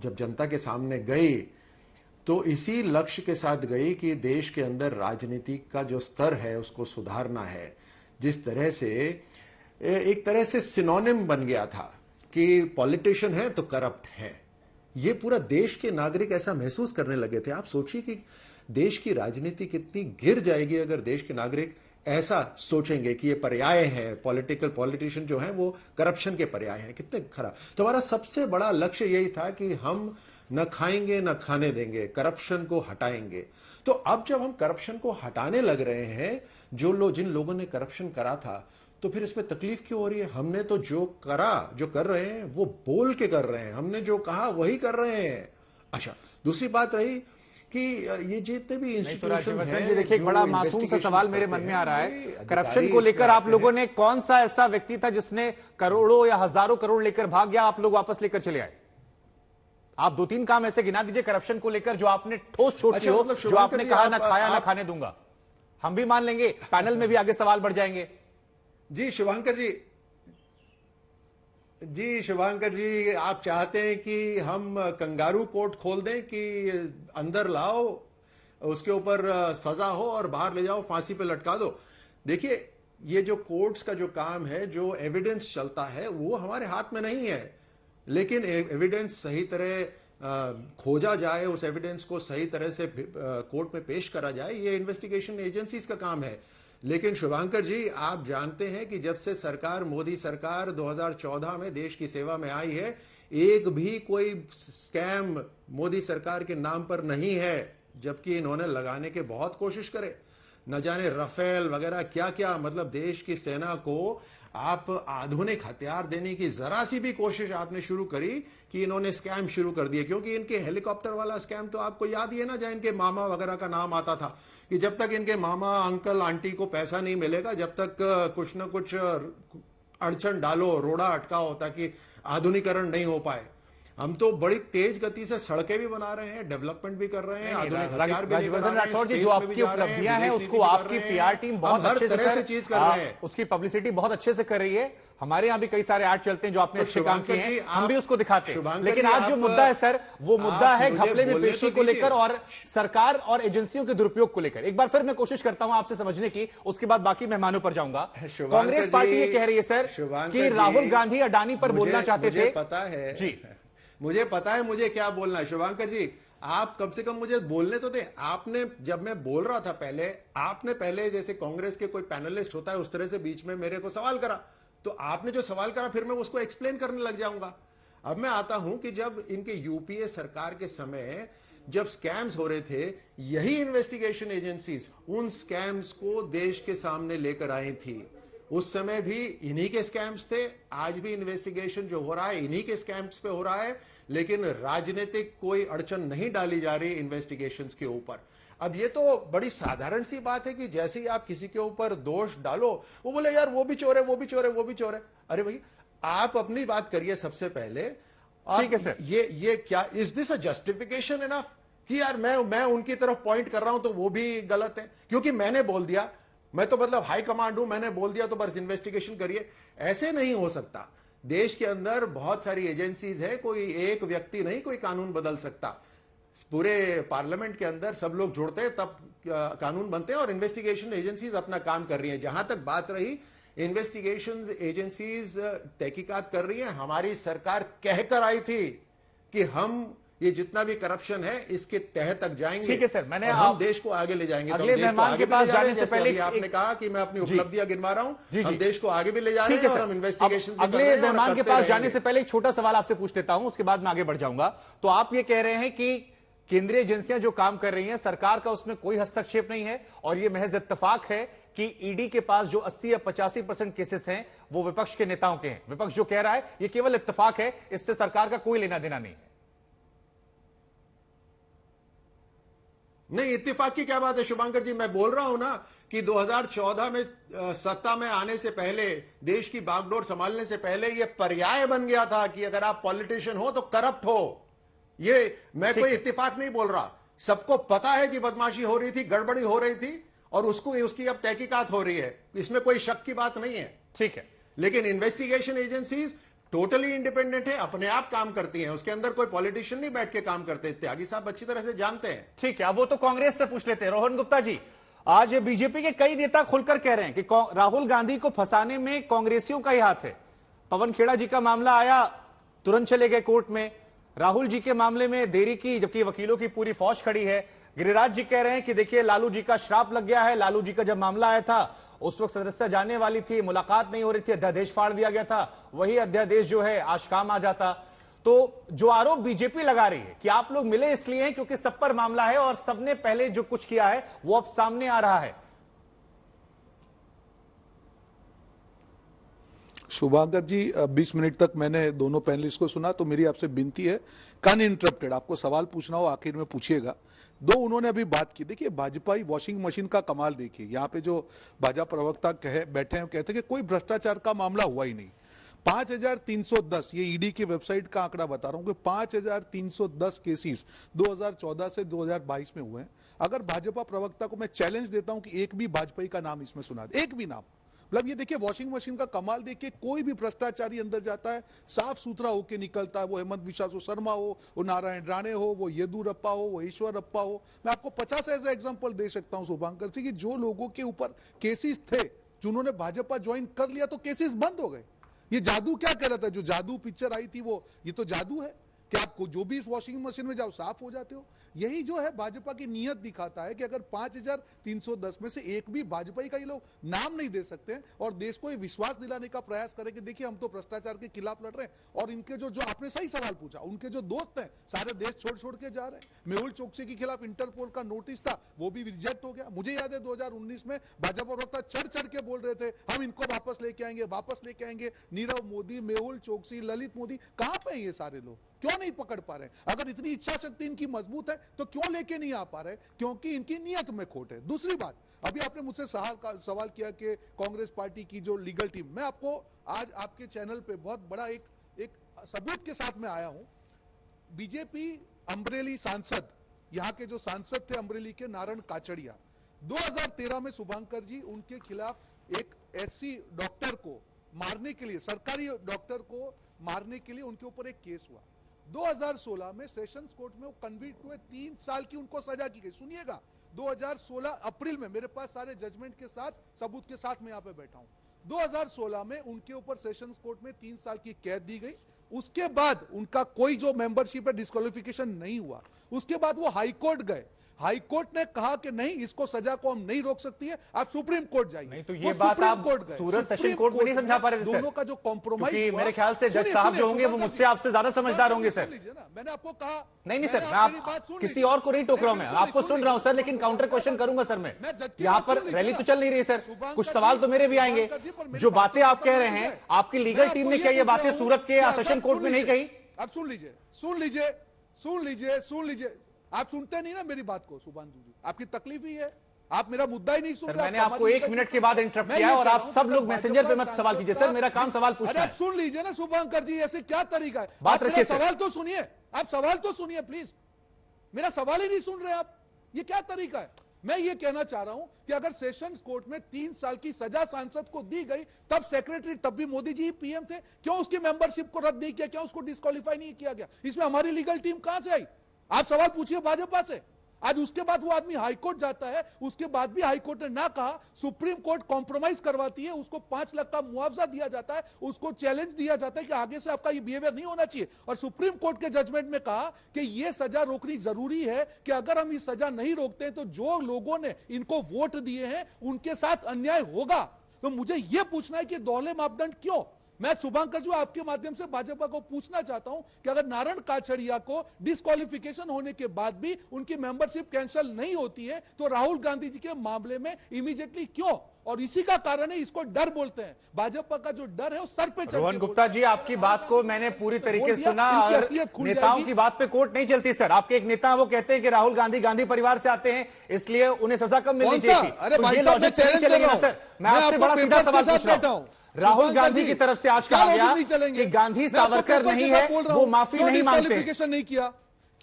जब जनता के सामने गई तो इसी लक्ष्य के साथ गई कि देश के अंदर राजनीति का जो स्तर है उसको सुधारना है। जिस तरह से एक तरह से सिनोनिम बन गया था कि पॉलिटिशियन है तो करप्ट है, ये पूरा देश के नागरिक ऐसा महसूस करने लगे थे। आप सोचिए कि देश की राजनीति कितनी गिर जाएगी अगर देश के नागरिक ऐसा सोचेंगे कि ये पर्याय है, पॉलिटिशियन जो है वो करप्शन के पर्याय हैं। कितने खराब। तो हमारा सबसे बड़ा लक्ष्य यही था कि हम न खाएंगे न खाने देंगे, करप्शन को हटाएंगे। तो अब जब हम करप्शन को हटाने लग रहे हैं, जिन लोगों ने करप्शन करा था, तो फिर इसमें तकलीफ क्यों हो रही है? हमने तो जो कर रहे हैं वो बोल के कर रहे हैं, हमने जो कहा वही कर रहे हैं। अच्छा, दूसरी बात रही कि ये जितने भी इंस्टीट्यूशन हैं, देखिए एक बड़ा मासूम सा सवाल मेरे मन में आ रहा है। करप्शन को लेकर आप लोगों ने, कौन सा ऐसा व्यक्ति था जिसने करोड़ों या हजारों करोड़ लेकर भाग गया, आप लोग वापस लेकर चले आए? आप 2-3 काम ऐसे गिना दीजिए करप्शन को लेकर जो आपने ठोस छोटी हो, जो आपने कहा ना खाया ना खाने दूंगा। हम भी मान लेंगे, पैनल में भी आगे सवाल बढ़ जाएंगे। जी शुभांकर जी, आप चाहते हैं कि हम कंगारू कोर्ट खोल दें कि अंदर लाओ, उसके ऊपर सजा हो और बाहर ले जाओ, फांसी पे लटका दो? देखिए, ये जो कोर्ट्स का जो काम है, जो एविडेंस चलता है, वो हमारे हाथ में नहीं है। लेकिन एविडेंस सही तरह खोजा जाए, उस एविडेंस को सही तरह से कोर्ट में पेश करा जाए, ये इन्वेस्टिगेशन एजेंसीज का काम है। लेकिन शुभांकर जी, आप जानते हैं कि जब से मोदी सरकार 2014 में देश की सेवा में आई है, एक भी कोई स्कैम मोदी सरकार के नाम पर नहीं है, जबकि इन्होंने लगाने के बहुत कोशिश करे। न जाने राफेल वगैरह क्या क्या, मतलब देश की सेना को आप आधुनिक हथियार देने की जरा सी भी कोशिश आपने शुरू करी कि इन्होंने स्कैम शुरू कर दिए। क्योंकि इनके हेलीकॉप्टर वाला स्कैम तो आपको याद ही है ना, जहां इनके मामा वगैरह का नाम आता था कि जब तक इनके मामा अंकल आंटी को पैसा नहीं मिलेगा, जब तक कुछ न कुछ अड़चन डालो, रोड़ा अटकाओ ताकि आधुनिकीकरण नहीं हो पाए। हम तो बड़ी तेज गति से सड़कें भी बना रहे हैं, डेवलपमेंट भी कर रहे हैं, आधुनिक हथियार भी लेकर आ रहे हैं, राठौर जी, जो स्पेस में भी आपकी जा रहे हैं, उपलब्धियां हैं विदेश उसको नीति भी कर आपकी रहे हैं। पीआर टीम बहुत हम हर अच्छे तरह से चीज कर रहे हैं। उसकी पब्लिसिटी बहुत अच्छे से कर रही है। हमारे यहाँ भी कई सारे आर्ट चलते हैं जो आपने अच्छे काम किए हैं, हम भी उसको दिखाते हैं। लेकिन आज जो मुद्दा है सर, वो मुद्दा है घपले में पेशी को लेकर और सरकार और एजेंसियों के दुरुपयोग को लेकर। एक बार फिर मैं कोशिश करता हूं आपसे समझने की, उसके बाद बाकी मेहमानों पर जाऊंगा। कांग्रेस पार्टी ये कह रही है सर कि राहुल गांधी अडानी पर बोलना चाहते थे। पता है जी, मुझे पता है मुझे क्या बोलना है। शुभांकर जी, आप कम से कम मुझे बोलने तो दें। आपने, जब मैं बोल रहा था पहले, आपने पहले जैसे कांग्रेस के कोई पैनलिस्ट होता है उस तरह से बीच में मेरे को सवाल करा, तो आपने जो सवाल करा फिर मैं उसको एक्सप्लेन करने लग जाऊंगा। अब मैं आता हूं कि जब इनके यूपीए सरकार के समय जब स्कैम्स हो रहे थे, यही इन्वेस्टिगेशन एजेंसीज उन स्कैम्स को देश के सामने लेकर आई थी। उस समय भी इन्हीं के स्कैम्स थे, आज भी इन्वेस्टिगेशन जो हो रहा है इन्हीं के स्कैम्स पे हो रहा है, लेकिन राजनीतिक कोई अड़चन नहीं डाली जा रही इन्वेस्टिगेशंस के ऊपर। अब ये तो बड़ी साधारण सी बात है कि जैसे ही आप किसी के ऊपर दोष डालो, वो बोले यार वो भी चोर है, वो भी चोर है, वो भी चोर है। अरे भाई, आप अपनी बात करिए सबसे पहले। ठीक है सर। ये क्या, is this a justification enough कि यार मैं उनकी तरफ पॉइंट कर रहा हूं तो वो भी गलत है क्योंकि मैंने बोल दिया, मैं तो मतलब हाई कमांड हूं, मैंने बोल दिया तो बस इन्वेस्टिगेशन करिए। ऐसे नहीं हो सकता। देश के अंदर बहुत सारी एजेंसीज है, कोई एक व्यक्ति नहीं कोई कानून बदल सकता। पूरे पार्लियामेंट के अंदर सब लोग जुड़ते हैं तब कानून बनते हैं, और इन्वेस्टिगेशन एजेंसीज अपना काम कर रही हैं। जहां तक बात रही, इन्वेस्टिगेशन एजेंसीज तहकीकात कर रही हैं। हमारी सरकार कहकर आई थी कि हम ये जितना भी करप्शन है इसके तह तक जाएंगे। ठीक है सर, मैंने हम देश को आगे ले जाएंगे। अगले मेहमान के पास जाने से पहले आपने कहा कि मैं अपनी उपलब्धियां गिनवा रहा हूं, हम देश को आगे भी ले जा रहे हैं और हम इन्वेस्टिगेशन अगले मेहमान के पास जाने से पहले एक छोटा सवाल आपसे पूछ लेता हूं, उसके बाद मैं आगे बढ़ जाऊंगा। तो आप ये कह रहे हैं कि केंद्रीय एजेंसियां जो काम कर रही हैं, सरकार का उसमें कोई हस्तक्षेप नहीं है और ये महज इत्तेफाक है कि ईडी के पास जो 80 या 85% केसेस हैं वो विपक्ष के नेताओं के हैं। विपक्ष जो कह रहा है ये केवल इत्तेफाक है, इससे सरकार का कोई लेना देना नहीं है। नहीं, इत्तेफाक की क्या बात है शुभांकर जी। मैं बोल रहा हूं ना कि 2014 में सत्ता में आने से पहले, देश की बागडोर संभालने से पहले यह पर्याय बन गया था कि अगर आप पॉलिटिशियन हो तो करप्ट हो। ये मैं कोई इत्तेफाक नहीं बोल रहा, सबको पता है कि बदमाशी हो रही थी, गड़बड़ी हो रही थी और उसकी अब तहकीकात हो रही है, इसमें कोई शक की बात नहीं है। ठीक है, लेकिन इन्वेस्टिगेशन एजेंसीज टोटली इंडिपेंडेंट है, अपने आप काम करती हैं, उसके अंदर कोई पॉलिटिशियन नहीं बैठ के काम करते। त्यागी साहब अच्छी तरह से जानते हैं। ठीक है, अब वो तो कांग्रेस से पूछ लेते हैं। रोहन गुप्ता जी, आज बीजेपी के कई नेता खुलकर कह रहे हैं कि राहुल गांधी को फंसाने में कांग्रेसियों का ही हाथ है। पवन खेड़ा जी का मामला आया, तुरंत चले गए कोर्ट में। राहुल जी के मामले में देरी की, जबकि वकीलों की पूरी फौज खड़ी है। गिरिराज जी कह रहे हैं कि देखिए लालू जी का श्राप लग गया है। लालू जी का जब मामला आया था उस वक्त सदस्य जाने वाली थी, मुलाकात नहीं हो रही थी, अध्यादेश फाड़ दिया गया था। वही अध्यादेश जो है आज काम आ जाता। तो जो आरोप बीजेपी लगा रही है कि आप लोग मिले इसलिए हैं क्योंकि सब पर मामला है और सबने पहले जो कुछ किया है वो अब सामने आ रहा है। शुभांकर जी, 20 मिनट तक मैंने दोनों पैनलिस्ट को सुना, तो मेरी आपसे विनती है अनइंटरप्टेड आपको सवाल पूछना हो आखिर में पूछिएगा। दो उन्होंने अभी बात की, देखिए भाजपाई वॉशिंग मशीन का कमाल देखिए। यहाँ पे जो भाजपा प्रवक्ता बैठे हैं कहते हैं कि कोई भ्रष्टाचार का मामला हुआ ही नहीं। 5310 ये ईडी की वेबसाइट का आंकड़ा बता रहा हूं कि 5310 केसेस 2014 से 2022 में हुए हैं। अगर भाजपा प्रवक्ता को मैं चैलेंज देता हूं कि एक भी भाजपाई का नाम इसमें सुना दे, एक भी नाम। मतलब ये देखिए वॉशिंग मशीन का कमाल देखिए, कोई भी भ्रष्टाचारी अंदर जाता है साफ सुथरा होकर निकलता है। वो हेमंत विश्वास शर्मा हो, वो नारायण राणे हो, वो येदुरप्पा हो, वो ईश्वरप्पा हो। मैं आपको 50 ऐसा एग्जांपल दे सकता हूं शुभांकर जी कि जो लोगों के ऊपर केसेस थे, जिन्होंने भाजपा ज्वाइन कर लिया तो केसेस बंद हो गए। ये जादू क्या कह रहा था, जो जादू पिक्चर आई थी वो, ये तो जादू है कि आपको जो भी इस वॉशिंग मशीन में जाओ साफ हो जाते हो। यही जो है भाजपा की नीयत दिखाता है कि अगर 5310 में से एक भी भाजपा का ये लोग नाम नहीं दे सकते हैं और देश को ये विश्वास दिलाने का प्रयास करें कि देखिए हम तो भ्रष्टाचार के खिलाफ लड़ रहे हैं। और इनके जो आपने सही सवाल पूछा, उनके जो दोस्त हैं सारे देश छोड़ के जा रहे हैं। मेहुल चोकसी के खिलाफ इंटरपोल का नोटिस था, वो भी रिजेक्ट हो गया। मुझे याद है 2019 में भाजपा प्रवक्ता चढ़ के बोल रहे थे हम इनको वापस लेके आएंगे। नीरव मोदी, मेहुल चोकसी, ललित मोदी, कहां पे ये सारे लोग, क्यों नहीं पकड़ पा रहे? अगर इतनी इच्छा शक्ति इनकी मजबूत है तो क्यों लेके नहीं आ पा रहे? क्योंकि इनकी नियत में खोट है। दूसरी बात, अभी आपने मुझसे सवाल किया कि कांग्रेस पार्टी की जो लीगल टीम, मैं आपको आज आपके चैनल पे बहुत बड़ा एक सबूत के साथ में आया हूं। बीजेपी अमरेली सांसद, यहाँ के जो सांसद थे अमरेली के नारायण काछड़िया, 2013 में शुभंकर जी उनके खिलाफ एक ऐसी डॉक्टर को मारने के लिए, सरकारी डॉक्टर को मारने के लिए उनके ऊपर एक केस हुआ। 2016 में सेशंस कोर्ट में वो कन्विक्ट हुए, 3 साल की उनको सजा की गई। सुनिएगा, 2016 अप्रैल में, मेरे पास सारे जजमेंट के साथ सबूत के साथ मैं यहाँ पे बैठा हूं, 2016 में उनके ऊपर सेशंस कोर्ट में 3 साल की कैद दी गई। उसके बाद उनका कोई जो मेंबरशिप है डिस्क्वालिफिकेशन नहीं हुआ। उसके बाद वो हाई कोर्ट गए, हाई कोर्ट ने कहा कि नहीं, इसको सजा को हम नहीं रोक सकती है, आप सुप्रीम कोर्ट जाइए। नहीं तो ये बात आप सूरत सेशन कोर्ट में नहीं समझा पा रहे थे दोनों का जो कॉम्प्रोमाइज, मेरे ख्याल से जज साहब जो होंगे वो मुझसे आपसे ज्यादा समझदार होंगे सर। मैंने आपको कहा नहीं सर, मैं आप किसी और को नहीं टोक रहा हूं, मैं आपको सुन रहा हूं सर, लेकिन काउंटर क्वेश्चन करूंगा सर। मैं यहाँ पर रैली तो चल नहीं रही सर, कुछ सवाल तो मेरे भी आएंगे। जो बातें आप कह रहे हैं, आपकी लीगल टीम ने क्या ये बातें सूरत के सेशन कोर्ट में नहीं कही? आप सुन लीजिए, सुन लीजिए, सुन लीजिए, सुन लीजिए। आप सुनते नहीं ना मेरी बात को शुभांशु जी, आपकी तकलीफ ही है, आप मेरा मुद्दा ही नहीं सुन रहे। मैंने आपको 1 मिनट के बाद इंटरप्ट किया और आप सब लोग मैसेंजर पे मत सवाल कीजिए सर, मेरा काम सवाल पूछना है। सुन लीजिए ना शुभंकर जी, ऐसे क्या तरीका है? बात रखिए, सवाल तो सुनिए, आप सवाल तो सुनिए प्लीज, मेरा सवाल ही नहीं सुन रहे आप, ये क्या तरीका है? मैं ये कहना चाह रहा हूं कि अगर सेशंस कोर्ट में 3 साल की सजा सांसद को दी गई, तब सेक्रेटरी, तब भी मोदी जी पीएम थे, क्यों उसकी मेंबरशिप को रद्द नहीं किया, क्यों उसको डिस्क्वालीफाई नहीं किया गया? इसमें हमारी लीगल टीम कहां से आई? आप सवाल पूछिए भाजपा से। आज उसके बाद वो आदमी हाईकोर्ट जाता है, उसके बाद भी हाईकोर्ट ने ना कहा, सुप्रीम कोर्ट कॉम्प्रोमाइज करवाती है, उसको 5 लाख का मुआवजा दिया जाता है, उसको चैलेंज दिया जाता है कि आगे से आपका ये बिहेवियर नहीं होना चाहिए। और सुप्रीम कोर्ट के जजमेंट में कहा कि ये सजा रोकनी जरूरी है, कि अगर हम ये सजा नहीं रोकते हैं तो जो लोगों ने इनको वोट दिए हैं उनके साथ अन्याय होगा। तो मुझे यह पूछना है कि दोहरे मापदंड क्यों? मैं शुभंकर जी आपके माध्यम से भाजपा को पूछना चाहता हूं कि अगर नारायण काछड़िया को डिस्क्वालिफिकेशन होने के बाद भी उनकी मेंबरशिप कैंसिल नहीं होती है, तो राहुल गांधी जी के मामले में इमीडिएटली क्यों? और इसी का कारण है, इसको डर बोलते हैं। भाजपा का जो डर है वो सर पे चढ़ के रोहन गुप्ता जी, आपकी बात को मैंने पूरी तरीके से सुना और नेताओं की बात पे कोर्ट नहीं चलती सर। आपके एक नेता वो कहते हैं कि राहुल गांधी गांधी परिवार से आते हैं, इसलिए उन्हें सजा कम मिलनी चाहिए। अरे भाई साहब, मैं चैलेंज चलेगी ना सर? मैं आपसे बड़ा सीधा सवाल पूछ रहा हूं। राहुल गांधी की तरफ से आज कहा गया कि गांधी सावरकर नहीं है, वो माफी नहीं मांगते। नहीं किया,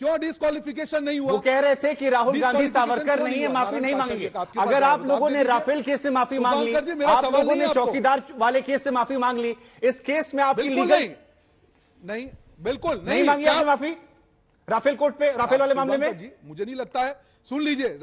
क्यों डिस्क्वालिफिकेशन नहीं हुआ? वो कह रहे थे कि राहुल गांधी सावरकर नहीं है, माफी नहीं मांगेंगे। अगर आप लोगों ने राफेल केस से माफी मांग ली, आप लोगों ने चौकीदार वाले केस से माफी मांग ली, इस केस में आपकी लीगल नहीं, बिल्कुल नहीं मांगी आपने माफी राफेल कोर्ट पे, राफेल वाले मामले में? मुझे नहीं लगता है। सुन लीजिए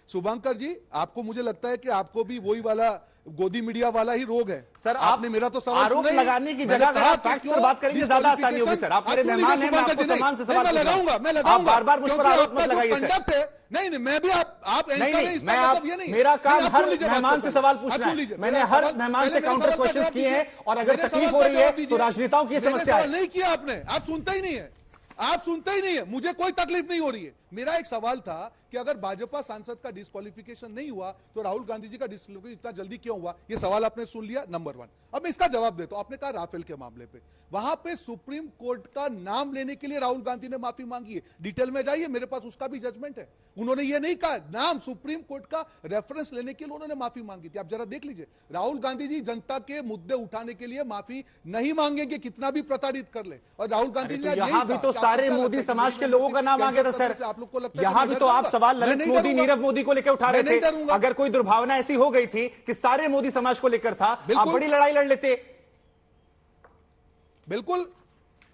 शुभंकर जी, आपको मुझे लगता है कि आपको भी वही वाला गोदी मीडिया वाला ही रोग है सर। आपने मेरा तो सवाल आरोप लगाने की जगह अगर आप फैक्ट पर बात करेंगे ज्यादा आसानी होगी सर। आप मेरे मेहमान हैं, मैं आपको सम्मान से सवाल लगाऊंगा, आप बार-बार मुझ पर आरोप मत लगाइए सर। नहीं, मैं भी आप नहीं, मैं आप, मेरा काम हर मेहमान से सवाल पूछना है। मैंने हर मेहमान से काउंटर क्वेश्चन किए हैं, और अगर तकलीफ हो रही है तो राजनेताओं की समस्या है। नहीं किया आपने, आप सुनते ही नहीं है, आप सुनते ही नहीं है। मुझे कोई तकलीफ नहीं हो रही है। मेरा एक सवाल था कि अगर भाजपा सांसद का डिस्क्वालिफिकेशन नहीं हुआ तो राहुल गांधी जी का डिस्क्वालिफिकेशन इतना जल्दी क्यों हुआ? ये सवाल आपने सुन लिया, नंबर 1। अब मैं इसका जवाब देता हूं। आपने कहा राफेल के मामले पे, वहां पे सुप्रीम कोर्ट का नाम लेने के लिए राहुल गांधी ने माफी मांगी है। डिटेल में जाइए, मेरे पास उसका भी जजमेंट है। उन्होंने ये नहीं कहा, नाम सुप्रीम कोर्ट का रेफरेंस लेने के लिए उन्होंने माफी मांगी थी। आप जरा देख लीजिए, राहुल गांधी जी जनता के मुद्दे उठाने के लिए माफी नहीं मांगेंगे, कितना भी प्रताड़ित कर ले। और राहुल गांधी जी यहां भी तो सारे मोदी समाज के लोगों का नाम आ गया था सर। आप लोग को लगता है यहां भी तो आप सवाल ललित मोदी, नीरव मोदी को लेकर उठा रहे थे। अगर कोई दुर्भावना ऐसी हो गई थी कि सारे मोदी समाज को लेकर था, आप बड़ी लड़ाई लड़ लेते। बिल्कुल,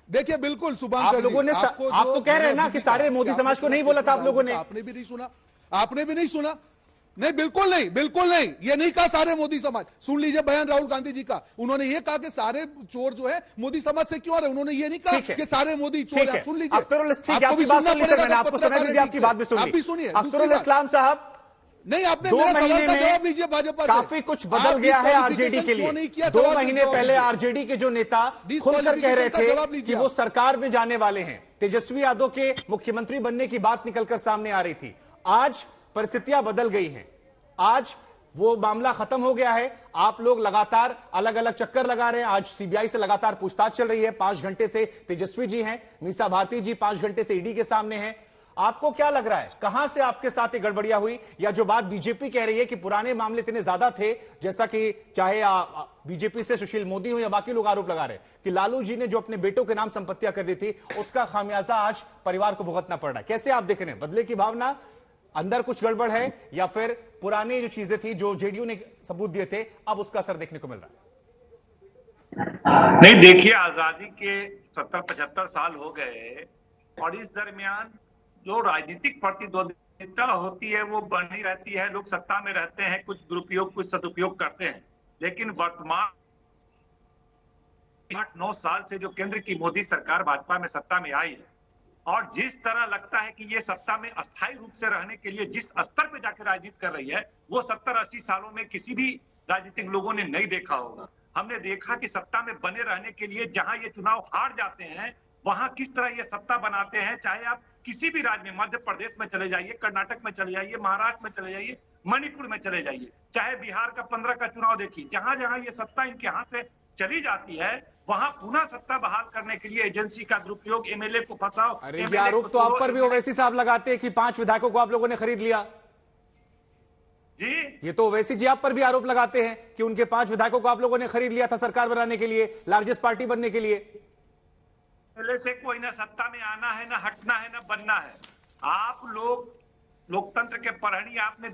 देखिए, बिल्कुल शुभंकर, आप लोगों ने आप तो कह रहे हैं ना कि सारे मोदी समाज को नहीं बोला था आप लोगों ने। आपने भी नहीं सुना, आपने भी नहीं सुना। नहीं, बिल्कुल नहीं, बिल्कुल नहीं, ये नहीं कहा सारे मोदी समाज। सुन लीजिए बयान राहुल गांधी जी का। उन्होंने ये कहा कि सारे चोर जो है मोदी समाज से क्यों आ रहे, उन्होंने ये नहीं कहा कि सारे मोदी चोर हैं। सुन लीजिए, आपको भी सुनना पड़ेगा, आपको समय भी दिया, आपकी बात भी सुनिए। आप भी सुनिए। अख्तरुल इस्लाम साहब, नहीं, आपने 2 महीने जवाब लीजिए भाजपा से। काफी कुछ बदल गया है आरजेडी के लिए। 2 महीने पहले आरजेडी के जो नेता खुलकर कह रहे थे कि वो सरकार में जाने वाले हैं, तेजस्वी यादव के मुख्यमंत्री बनने की बात निकलकर सामने आ रही थी। आज परिस्थितियां बदल गई हैं, आज वो मामला खत्म हो गया है। आप लोग लगातार अलग अलग चक्कर लगा रहे हैं। आज सीबीआई से लगातार पूछताछ चल रही है। 5 घंटे से तेजस्वी जी हैं, मीसा भारती जी 5 घंटे से ईडी के सामने हैं। आपको क्या लग रहा है, कहां से आपके साथ ये गड़बड़ियां हुई, या जो बात बीजेपी कह रही है कि पुराने मामले इतने ज्यादा थे, जैसा कि चाहे बीजेपी से सुशील मोदी हो या बाकी लोग आरोप लगा रहे कि लालू जी ने जो अपने बेटों के नाम संपत्तियां कर दी थी, उसका खामियाजा आज परिवार को भुगतना पड़ रहा है। कैसे आप देख रहे हैं, बदले की भावना, अंदर कुछ गड़बड़ है, या फिर पुरानी जो चीजें थी जो जेडीयू ने सबूत दिए थे अब उसका असर देखने को मिल रहा है? नहीं, देखिए, आजादी के 70-75 साल हो गए और इस दरमियान जो राजनीतिक प्रतिद्वंदिता होती है वो बनी रहती है। लोग सत्ता में रहते हैं, कुछ दुरुपयोग कुछ सदुपयोग करते हैं, लेकिन वर्तमान 8-9 साल से जो केंद्र की मोदी सरकार भाजपा में सत्ता में आई है और जिस तरह लगता है कि ये सत्ता में अस्थायी रूप से रहने के लिए जिस स्तर पे जाकर राजनीति कर रही है वो 70-80 सालों में किसी भी राजनीतिक लोगों ने नहीं देखा होगा। हमने देखा कि सत्ता में बने रहने के लिए जहां ये चुनाव हार जाते हैं वहां किस तरह ये सत्ता बनाते हैं। चाहे आप किसी भी राज्य में, मध्य प्रदेश में चले जाइए, कर्नाटक में चले जाइए, महाराष्ट्र में चले जाइए, मणिपुर में चले जाइए, चाहे बिहार का 15 का चुनाव देखिए, जहां जहां ये सत्ता इनके हाथ से चली जाती है वहां पुनः सत्ता बहाल करने के लिए एजेंसी का दुरुपयोग, एमएलए को फंसाओ। अरे ये आरोप तो आप पर भी ओवैसी साहब लगाते हैं कि 5 विधायकों को आप लोगों ने खरीद लिया जी। ये तो ओवैसी जी आप पर भी आरोप लगाते हैं कि उनके 5 विधायकों को आप लोगों ने खरीद लिया था सरकार बनाने के लिए, लार्जेस्ट पार्टी बनने के लिए। पहले से कोई ना सत्ता में आना है, ना हटना है, ना बनना है। आप लोग लोकतंत्र के परहणी आपने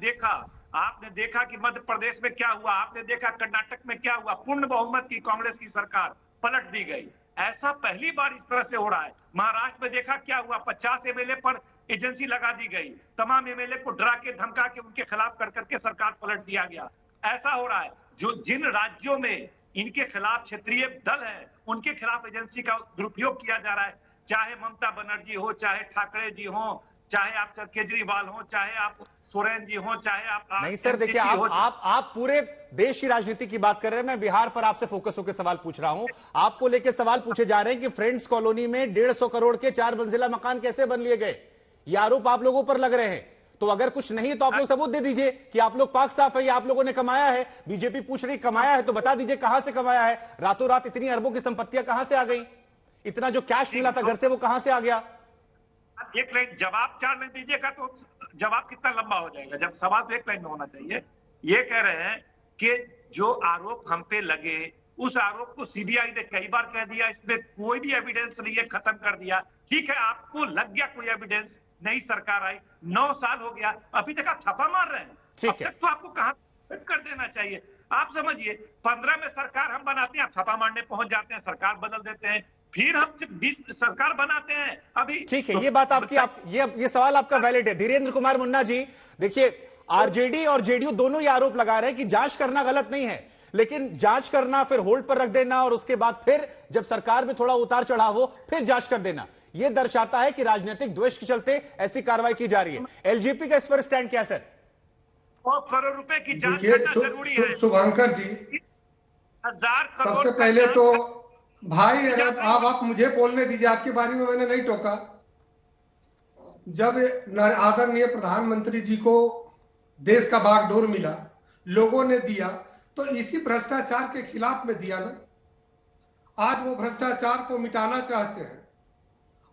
देखा कि मध्य प्रदेश में क्या हुआ, आपने देखा कर्नाटक में क्या हुआ, पूर्ण बहुमत की कांग्रेस की सरकार पलट दी गई। ऐसा पहली बार इस तरह से हो रहा है। महाराष्ट्र में देखा क्या हुआ, 50 एमएलए पर एजेंसी लगा दी गई, तमाम एमएलए को डरा के धमका के उनके खिलाफ कर करके सरकार पलट दिया गया। ऐसा हो रहा है जो जिन राज्यों में इनके खिलाफ क्षेत्रीय दल है उनके खिलाफ एजेंसी का दुरुपयोग किया जा रहा है, चाहे ममता बनर्जी हो, चाहे ठाकरे जी हो, चाहे आप केजरीवाल हो, चाहे आप सोरेन जी हो, चाहे आप नहीं सर, देखिए आप पूरे देश की राजनीति की बात कर रहे हैं, मैं बिहार पर आपसे फोकस होकर सवाल पूछ रहा हूं। आपको लेकर सवाल पूछे जा रहे हैं कि फ्रेंड्स कॉलोनी में 150 करोड़ के 4 मंजिला मकान कैसे बन लिए गए, ये आरोप आप लोगों पर लग रहे हैं। तो अगर कुछ नहीं तो आप लोग सबूत दे दीजिए कि आप लोग पाक साफ है, या आप लोगों ने कमाया है। बीजेपी पूछ रही कमाया है तो बता दीजिए कहां से कमाया है। रातों रात इतनी अरबों की संपत्तियां कहां से आ गई, इतना जो कैश मिला था घर से वो कहां से आ गया? एक लाइन जवाब 4 लाइन दीजिएगा तो जवाब कितना लंबा हो जाएगा, जब सवाल तो एक लाइन में होना चाहिए। ये कह रहे हैं कि जो आरोप हम पे लगे उस आरोप को सीबीआई ने कई बार कह दिया इसमें कोई भी एविडेंस नहीं है, खत्म कर दिया। ठीक है, आपको लग गया कोई एविडेंस, नई सरकार आई, 9 साल हो गया, अभी तक आप छापा मार रहे हैं। अब तक तो आपको कहां कर देना चाहिए। आप समझिए 15 में सरकार हम बनाते हैं, आप छापा मारने पहुंच जाते हैं, सरकार बदल देते हैं, फिर हम 20 सरकार बनाते हैं। अभी ठीक है, ये बात आपकी ये सवाल आपका वैलिड है। धीरेन्द्र कुमार मुन्ना जी, देखिए आरजेडी और जेडीयू दोनों ये आरोप लगा रहे हैं कि जांच करना गलत नहीं है, लेकिन जांच करना फिर होल्ड पर रख देना और उसके बाद फिर जब सरकार में थोड़ा उतार चढ़ाव हो फिर जांच कर देना, यह दर्शाता है कि राजनीतिक द्वेष के चलते ऐसी कार्रवाई की जा रही है। एलजेपी का इस पर स्टैंड क्या सर? 100 करोड़ रुपए की जांच करना जरूरी है। शुभंकर जी, 1000 करोड़ सबसे पहले तो भाई अगर आप मुझे बोलने दीजिए, आपके बारे में मैंने नहीं टोका। जब आदरणीय प्रधानमंत्री जी को देश का बागडोर मिला, लोगों ने दिया, तो इसी भ्रष्टाचार के खिलाफ में दिया ना। आज वो भ्रष्टाचार को मिटाना चाहते हैं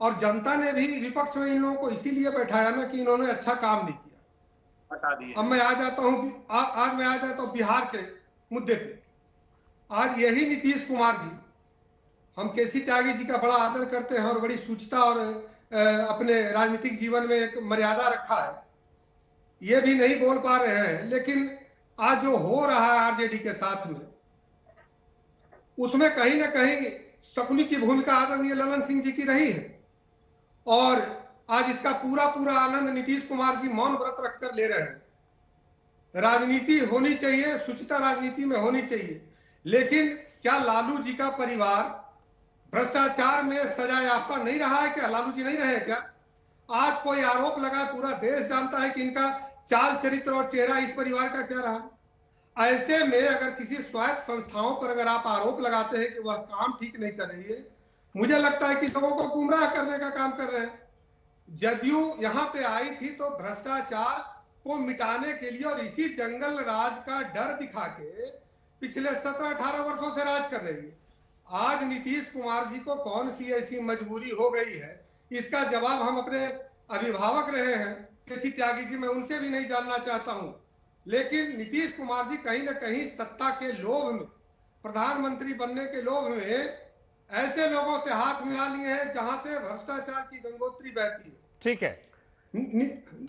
और जनता ने भी विपक्ष में इन लोगों को इसीलिए बैठाया ना कि इन्होंने अच्छा काम नहीं किया। बता दिए। अब मैं आ जाता हूं बिहार के मुद्दे पे। आज यही नीतीश कुमार जी, हम केसी त्यागी जी का बड़ा आदर करते हैं और बड़ी सूचता और अपने राजनीतिक जीवन में एक मर्यादा रखा है, ये भी नहीं बोल पा रहे हैं। लेकिन आज जो हो रहा है आरजेडी के साथ में, उसमें कहीं ना कहीं शकुनी की भूमिका आदरणीय ललन सिंह जी की रही है और आज इसका पूरा आनंद नीतीश कुमार जी मौन व्रत रखकर ले रहे हैं। राजनीति होनी चाहिए, सुचिता राजनीति में होनी चाहिए, लेकिन क्या लालू जी का परिवार भ्रष्टाचार में सजा याफ्ता नहीं रहा है? क्या लालू जी नहीं रहे क्या? आज कोई आरोप लगा, पूरा देश जानता है कि इनका चाल चरित्र और चेहरा इस परिवार का क्या रहा। ऐसे में अगर किसी स्वायत्त संस्थाओं पर अगर आप आरोप लगाते हैं कि वह काम ठीक नहीं कर रही है, मुझे लगता है कि लोगों को गुमराह करने का काम कर रहे हैं। जदयू यहाँ पे आई थी तो भ्रष्टाचार को मिटाने के लिए और इसी जंगल राज का डर दिखा के पिछले 17-18 वर्षों से राज कर रही है। आज नीतीश कुमार जी को कौन सी ऐसी मजबूरी हो गई है, इसका जवाब हम अपने अभिभावक रहे हैं केसी त्यागी जी, मैं उनसे भी नहीं जानना चाहता हूं, लेकिन नीतीश कुमार जी कहीं ना कहीं सत्ता के लोभ में, प्रधानमंत्री बनने के लोभ में ऐसे लोगों से हाथ मिला लिए हैं जहां से भ्रष्टाचार की गंगोत्री बहती है। ठीक है,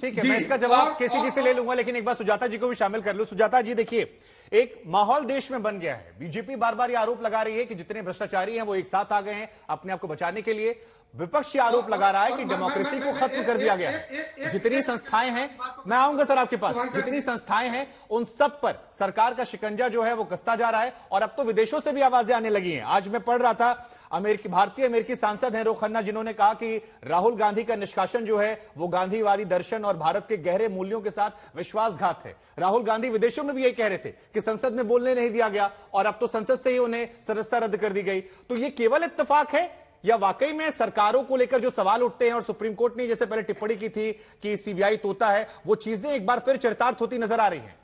ठीक है, मैं इसका जवाब केसी जी से ले लूंगा, लेकिन एक बार सुजाता जी को भी शामिल कर लूं। सुजाता जी, देखिए, एक माहौल देश में बन गया है। बीजेपी बार बार ये आरोप लगा रही है कि जितने भ्रष्टाचारी हैं वो एक साथ आ गए हैं अपने आप को बचाने के लिए। विपक्ष ये आरोप लगा रहा है कि डेमोक्रेसी को खत्म कर दिया गया है। जितनी संस्थाएं हैं, मैं आऊंगा सर आपके पास, जितनी संस्थाएं हैं उन सब पर सरकार का शिकंजा जो है वो कसता जा रहा है, और अब तो विदेशों से भी आवाजें आने लगी हैं। आज मैं पढ़ रहा था, भारतीय अमेरिकी सांसद हैं रोख खन्ना, जिन्होंने कहा कि राहुल गांधी का निष्कासन जो है वो गांधीवादी दर्शन और भारत के गहरे मूल्यों के साथ विश्वासघात है। राहुल गांधी विदेशों में भी यही कह रहे थे कि संसद में बोलने नहीं दिया गया, और अब तो संसद से ही उन्हें सदस्यता रद्द कर दी गई। तो ये केवल इत्तेफाक है या वाकई में सरकारों को लेकर जो सवाल उठते हैं, और सुप्रीम कोर्ट ने जैसे पहले टिप्पणी की थी कि सीबीआई तोता है, वो चीजें एक बार फिर चरितार्थ होती नजर आ रही हैं?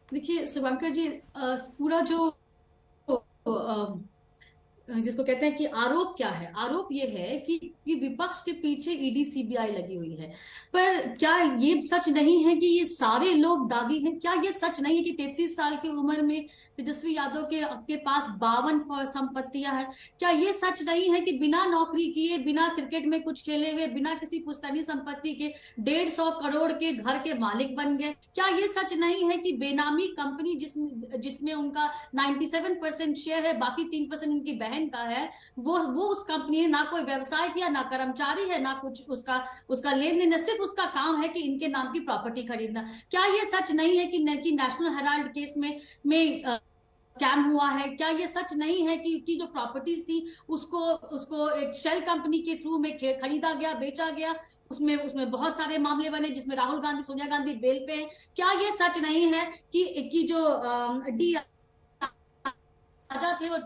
देखिए शुभंकर जी, पूरा जो जिसको कहते हैं कि आरोप क्या है, आरोप ये है कि विपक्ष के पीछे ईडी सीबीआई लगी हुई है। पर क्या ये सच नहीं है कि ये सारे लोग दागी हैं? क्या ये सच नहीं है कि 33 साल की उम्र में तेजस्वी यादव के पास 52 संपत्तियां हैं? क्या ये सच नहीं है कि बिना नौकरी किए, बिना क्रिकेट में कुछ खेले हुए, बिना किसी पुश्तैनी संपत्ति के 150 करोड़ के घर के मालिक बन गए? क्या ये सच नहीं है कि बेनामी कंपनी जिसमें उनका 97% शेयर है, बाकी 3% उनकी बहन का है, वो उस कंपनी ने ना कोई व्यवसाय किया, ना कर्मचारी है, ना कुछ उसका लेन देन, सिर्फ उसका काम है कि इनके नाम की प्रॉपर्टी खरीदना? क्या ये सच नहीं है कि नेशनल हेराल्ड केस में स्कैम हुआ है? क्या ये सच नहीं है कि जो प्रॉपर्टीज थी उसको एक शेल कंपनी के थ्रू में खरीदा गया, बेचा गया, उसमें बहुत सारे मामले बने जिसमें राहुल गांधी, सोनिया गांधी बेल पे हैं? क्या ये सच नहीं है कि जो डी राजा थे वो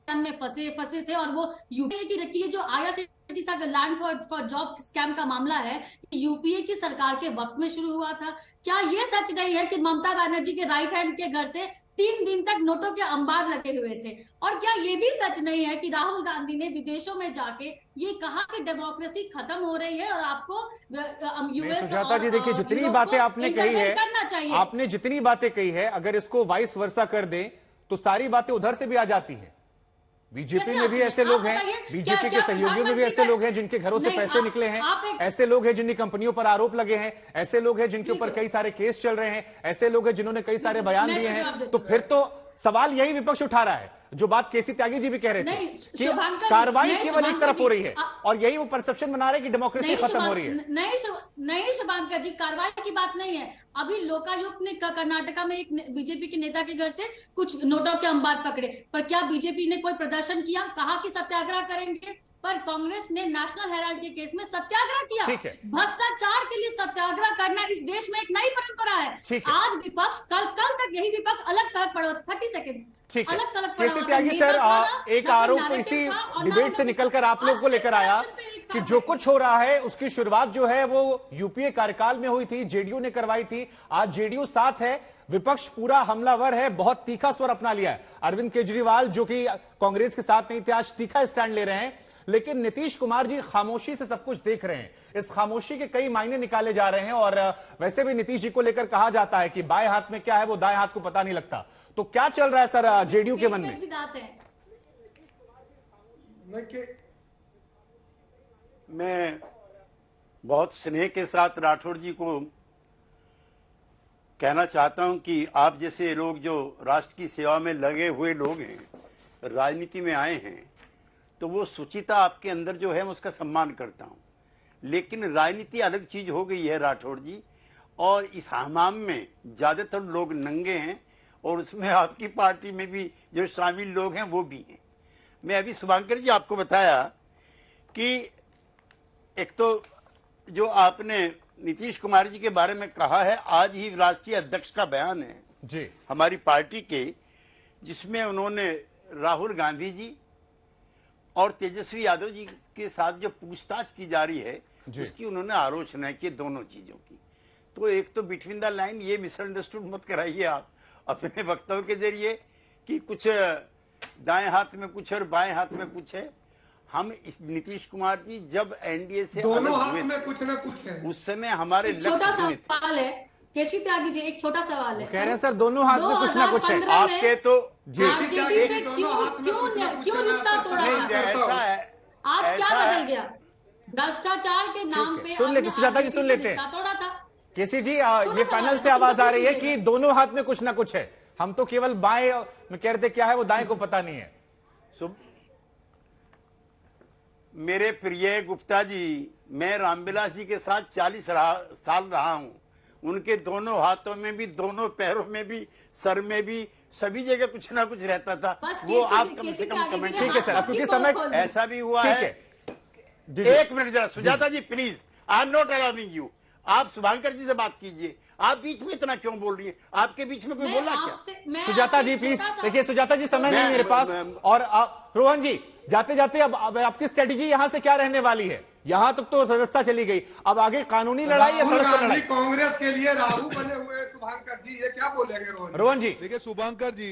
में फंसे थे, और वो यूपीए की जो IRCTC land for job scam का मामला है, यूपीए की सरकार के वक्त में शुरू हुआ था? क्या ये सच नहीं है कि ममता बनर्जी के राइट हैंड के घर से 3 दिन तक नोटों के अंबार लगे हुए थे? और क्या ये भी सच नहीं है कि राहुल गांधी ने विदेशों में जाके ये कहा कि डेमोक्रेसी खत्म हो रही है और आपको यूएस? सुजाता जी, देखिए, जितनी बातें आपने कही है, आपने जितनी बातें कही है, अगर इसको वाइस वर्सा कर दें तो सारी बातें उधर से भी आ जाती है। बीजेपी में भी ऐसे लोग हैं, बीजेपी के सहयोगियों में भी ऐसे लोग हैं जिनके घरों से पैसे निकले हैं, ऐसे लोग हैं जिनकी कंपनियों पर आरोप लगे हैं, ऐसे लोग हैं जिनके ऊपर कई सारे केस चल रहे हैं, ऐसे लोग हैं जिन्होंने कई सारे बयान दिए हैं। तो फिर तो सवाल यही विपक्ष उठा रहा है, जो बात केसी त्यागी जी भी कह रहे थे कि कार्रवाई केवल एक तरफ हो रही है, और यही वो परसेप्शन बना रहे हैं कि डेमोक्रेसी खत्म हो रही है। नहीं शुभांकर जी, कार्रवाई की बात नहीं है। अभी लोकायुक्त ने कर्नाटका में एक बीजेपी के नेता के घर से कुछ नोटों के अंबार पकड़े, पर क्या बीजेपी ने कोई प्रदर्शन किया? कहा कि सत्याग्रह करेंगे, पर कांग्रेस ने नेशनल हेराल्ड के केस में सत्याग्रह किया। भ्रष्टाचार के लिए सत्याग्रह करना इस देश में एक नई परंपरा है। आज विपक्ष, कल तक यही विपक्ष अलग थलग पड़ा, 30 सेकेंड अलग थलग पड़ा। केसी त्यागी सर, एक आरोप इसी डिबेट से निकलकर आप लोग को लेकर आया कि जो कुछ हो रहा है उसकी शुरुआत जो है वो यूपीए कार्यकाल में हुई थी, जेडीयू ने करवाई थी। आज जेडीयू साथ है, विपक्ष पूरा हमलावर है, बहुत तीखा स्वर अपना लिया है। अरविंद केजरीवाल जो कि कांग्रेस के साथ नहीं थे, आज तीखा स्टैंड ले रहे हैं, लेकिन नीतीश कुमार जी खामोशी से सब कुछ देख रहे हैं। इस खामोशी के कई मायने निकाले जा रहे हैं, और वैसे भी नीतीश जी को लेकर कहा जाता है कि बाएं हाथ में क्या है वो दाएं हाथ को पता नहीं लगता। तो क्या चल रहा है सर जेडीयू के मन में? मैं बहुत स्नेह के साथ राठौड़ जी को कहना चाहता हूं कि आप जैसे लोग जो राष्ट्र की सेवा में लगे हुए लोग हैं, राजनीति में आए हैं, तो वो सुचिता आपके अंदर जो है मैं उसका सम्मान करता हूं। लेकिन राजनीति अलग चीज हो गई है राठौड़ जी, और इस हमाम में ज्यादातर लोग नंगे हैं, और उसमें आपकी पार्टी में भी जो शामिल लोग हैं वो भी हैं। मैं अभी शुभांकर जी आपको बताया कि एक तो जो आपने नीतीश कुमार जी के बारे में कहा है, आज ही राष्ट्रीय अध्यक्ष का बयान है जी हमारी पार्टी के, जिसमें उन्होंने राहुल गांधी जी और तेजस्वी यादव जी के साथ जो पूछताछ की जा रही है उसकी उन्होंने आलोचना की, दोनों चीजों की। तो एक तो बिटवीन द लाइन ये मिसअंडरस्टूड मत कराइए आप अपने वक्तव्य के जरिए कि कुछ दाएं हाथ में कुछ और बाएं हाथ में कुछ है। हम इस नीतीश कुमार जी जब एनडीए से दोनों अलग हाथ हुए में कुछ ना कुछ है। उस समय हमारे एक छोटा सवाल है केसी त्यागी जी, एक छोटा सवाल है। कह रहे हैं सर दोनों हाथ में कुछ ना कुछ है। आपके तो जी आरजेडी से क्यों रिश्ता तोड़ा? ऐसा है, आज क्या बदल गया? भ्रष्टाचार के नाम पे सुन लेते सुजाता जी, सुन लेते रिश्ता तोड़ा था। केसी जी ये पैनल से आवाज आ रही है कि दोनों हाथ में कुछ ना कुछ है। हम तो केवल बाएं में कह रहे थे, क्या है वो दाएं को पता नहीं है। मेरे प्रिय गुप्ता जी, मैं रामविलास जी के साथ 40 साल रहा हूं। उनके दोनों हाथों में भी, दोनों पैरों में भी, सर में भी, सभी जगह कुछ ना कुछ रहता था। वो आप कम से कम कमेंट। ठीक है सर, अब क्योंकि समय ऐसा भी हुआ है। एक मिनट जरा Sujata ji please, I am not allowing you. आप शुभांकर जी से बात कीजिए। आप बीच में इतना क्यों बोल रही है? आपके बीच में कोई बोला क्या? सुजाता जी प्लीज देखिए, सुजाता जी समय नहीं मेरे पास। और रोहन जी जाते जाते अब आपकी स्ट्रेटेजी यहां से क्या रहने वाली है? यहां तक तो व्यवस्था चली गई, अब आगे कानूनी लड़ाई या सड़क पर लड़ाई? कांग्रेस के लिए राहुल बने हुए शुभांकर जी, ये क्या बोलेंगे रोहन जी? देखिए शुभांकर जी,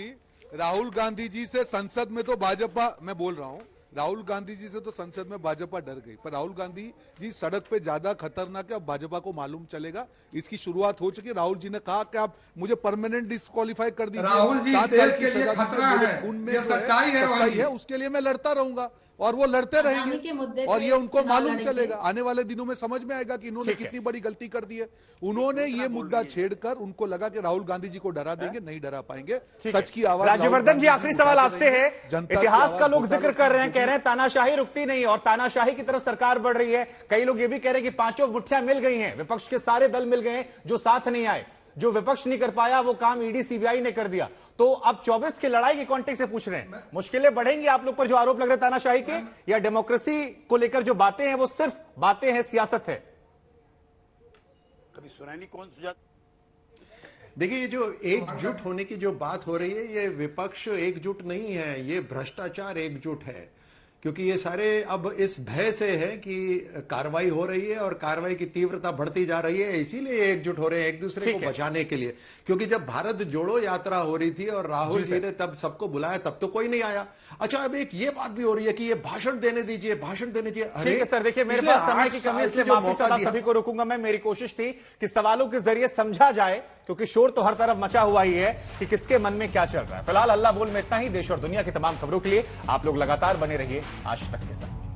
राहुल गांधी जी से संसद में तो भाजपा, मैं बोल रहा हूं राहुल गांधी जी से तो संसद में भाजपा डर गई, पर राहुल गांधी जी सड़क पे ज्यादा खतरनाक है। अब भाजपा को मालूम चलेगा, इसकी शुरुआत हो चुकी। राहुल जी ने कहा कि आप मुझे परमानेंट डिस्क्वालीफाई कर दीजिए। राहुल जी देश के लिए खतरा है, ये सच्चाई है, उसके लिए मैं लड़ता रहूंगा और वो लड़ते रहेंगे और ये उनको मालूम चलेगा। आने वाले दिनों में समझ में आएगा कि इन्होंने कितनी बड़ी गलती कर दी है। उन्होंने ये मुद्दा छेड़कर उनको लगा कि राहुल गांधी जी को डरा देंगे, नहीं डरा पाएंगे। सच की आवाज। राज्यवर्धन जी आखिरी सवाल आपसे है। इतिहास का लोग जिक्र कर रहे हैं, कह रहे हैं तानाशाही रुकती नहीं और तानाशाही की तरफ सरकार बढ़ रही है। कई लोग ये भी कह रहे हैं कि पांचों मुठ्ठियां मिल गई हैं, विपक्ष के सारे दल मिल गए हैं, जो साथ नहीं आए। जो विपक्ष नहीं कर पाया वो काम ईडी सीबीआई ने कर दिया। तो अब 24 की लड़ाई के कॉन्टेक्स्ट से पूछ रहे हैं, मुश्किलें बढ़ेंगी आप लोग पर जो आरोप लग रहे हैं तानाशाही के, या डेमोक्रेसी को लेकर जो बातें हैं वो सिर्फ बातें हैं, सियासत है? कभी सुना नहीं कौन सुझाव? देखिए, ये जो एकजुट होने की जो बात हो रही है, ये विपक्ष एकजुट नहीं है, ये भ्रष्टाचार एकजुट है। क्योंकि ये सारे अब इस भय से है कि कार्रवाई हो रही है और कार्रवाई की तीव्रता बढ़ती जा रही है, इसीलिए एकजुट हो रहे हैं एक दूसरे को बचाने के लिए। क्योंकि जब भारत जोड़ो यात्रा हो रही थी और राहुल जी ने तब सबको बुलाया, तब तो कोई नहीं आया। अच्छा, अब एक ये बात भी हो रही है कि ये भाषण देने दीजिए, भाषण देने दीजिए। ठीक है सर, देखिए मेरे पास समय की कमी से माफी चाहता, सभी को रोकूंगा मैं। मेरी कोशिश थी कि सवालों के जरिए समझा जाए, क्योंकि शोर तो हर तरफ मचा हुआ ही है कि किसके मन में क्या चल रहा है। फिलहाल हल्ला बोल में इतना ही। देश और दुनिया की तमाम खबरों के लिए आप लोग लगातार बने रहिए आज तक के साथ।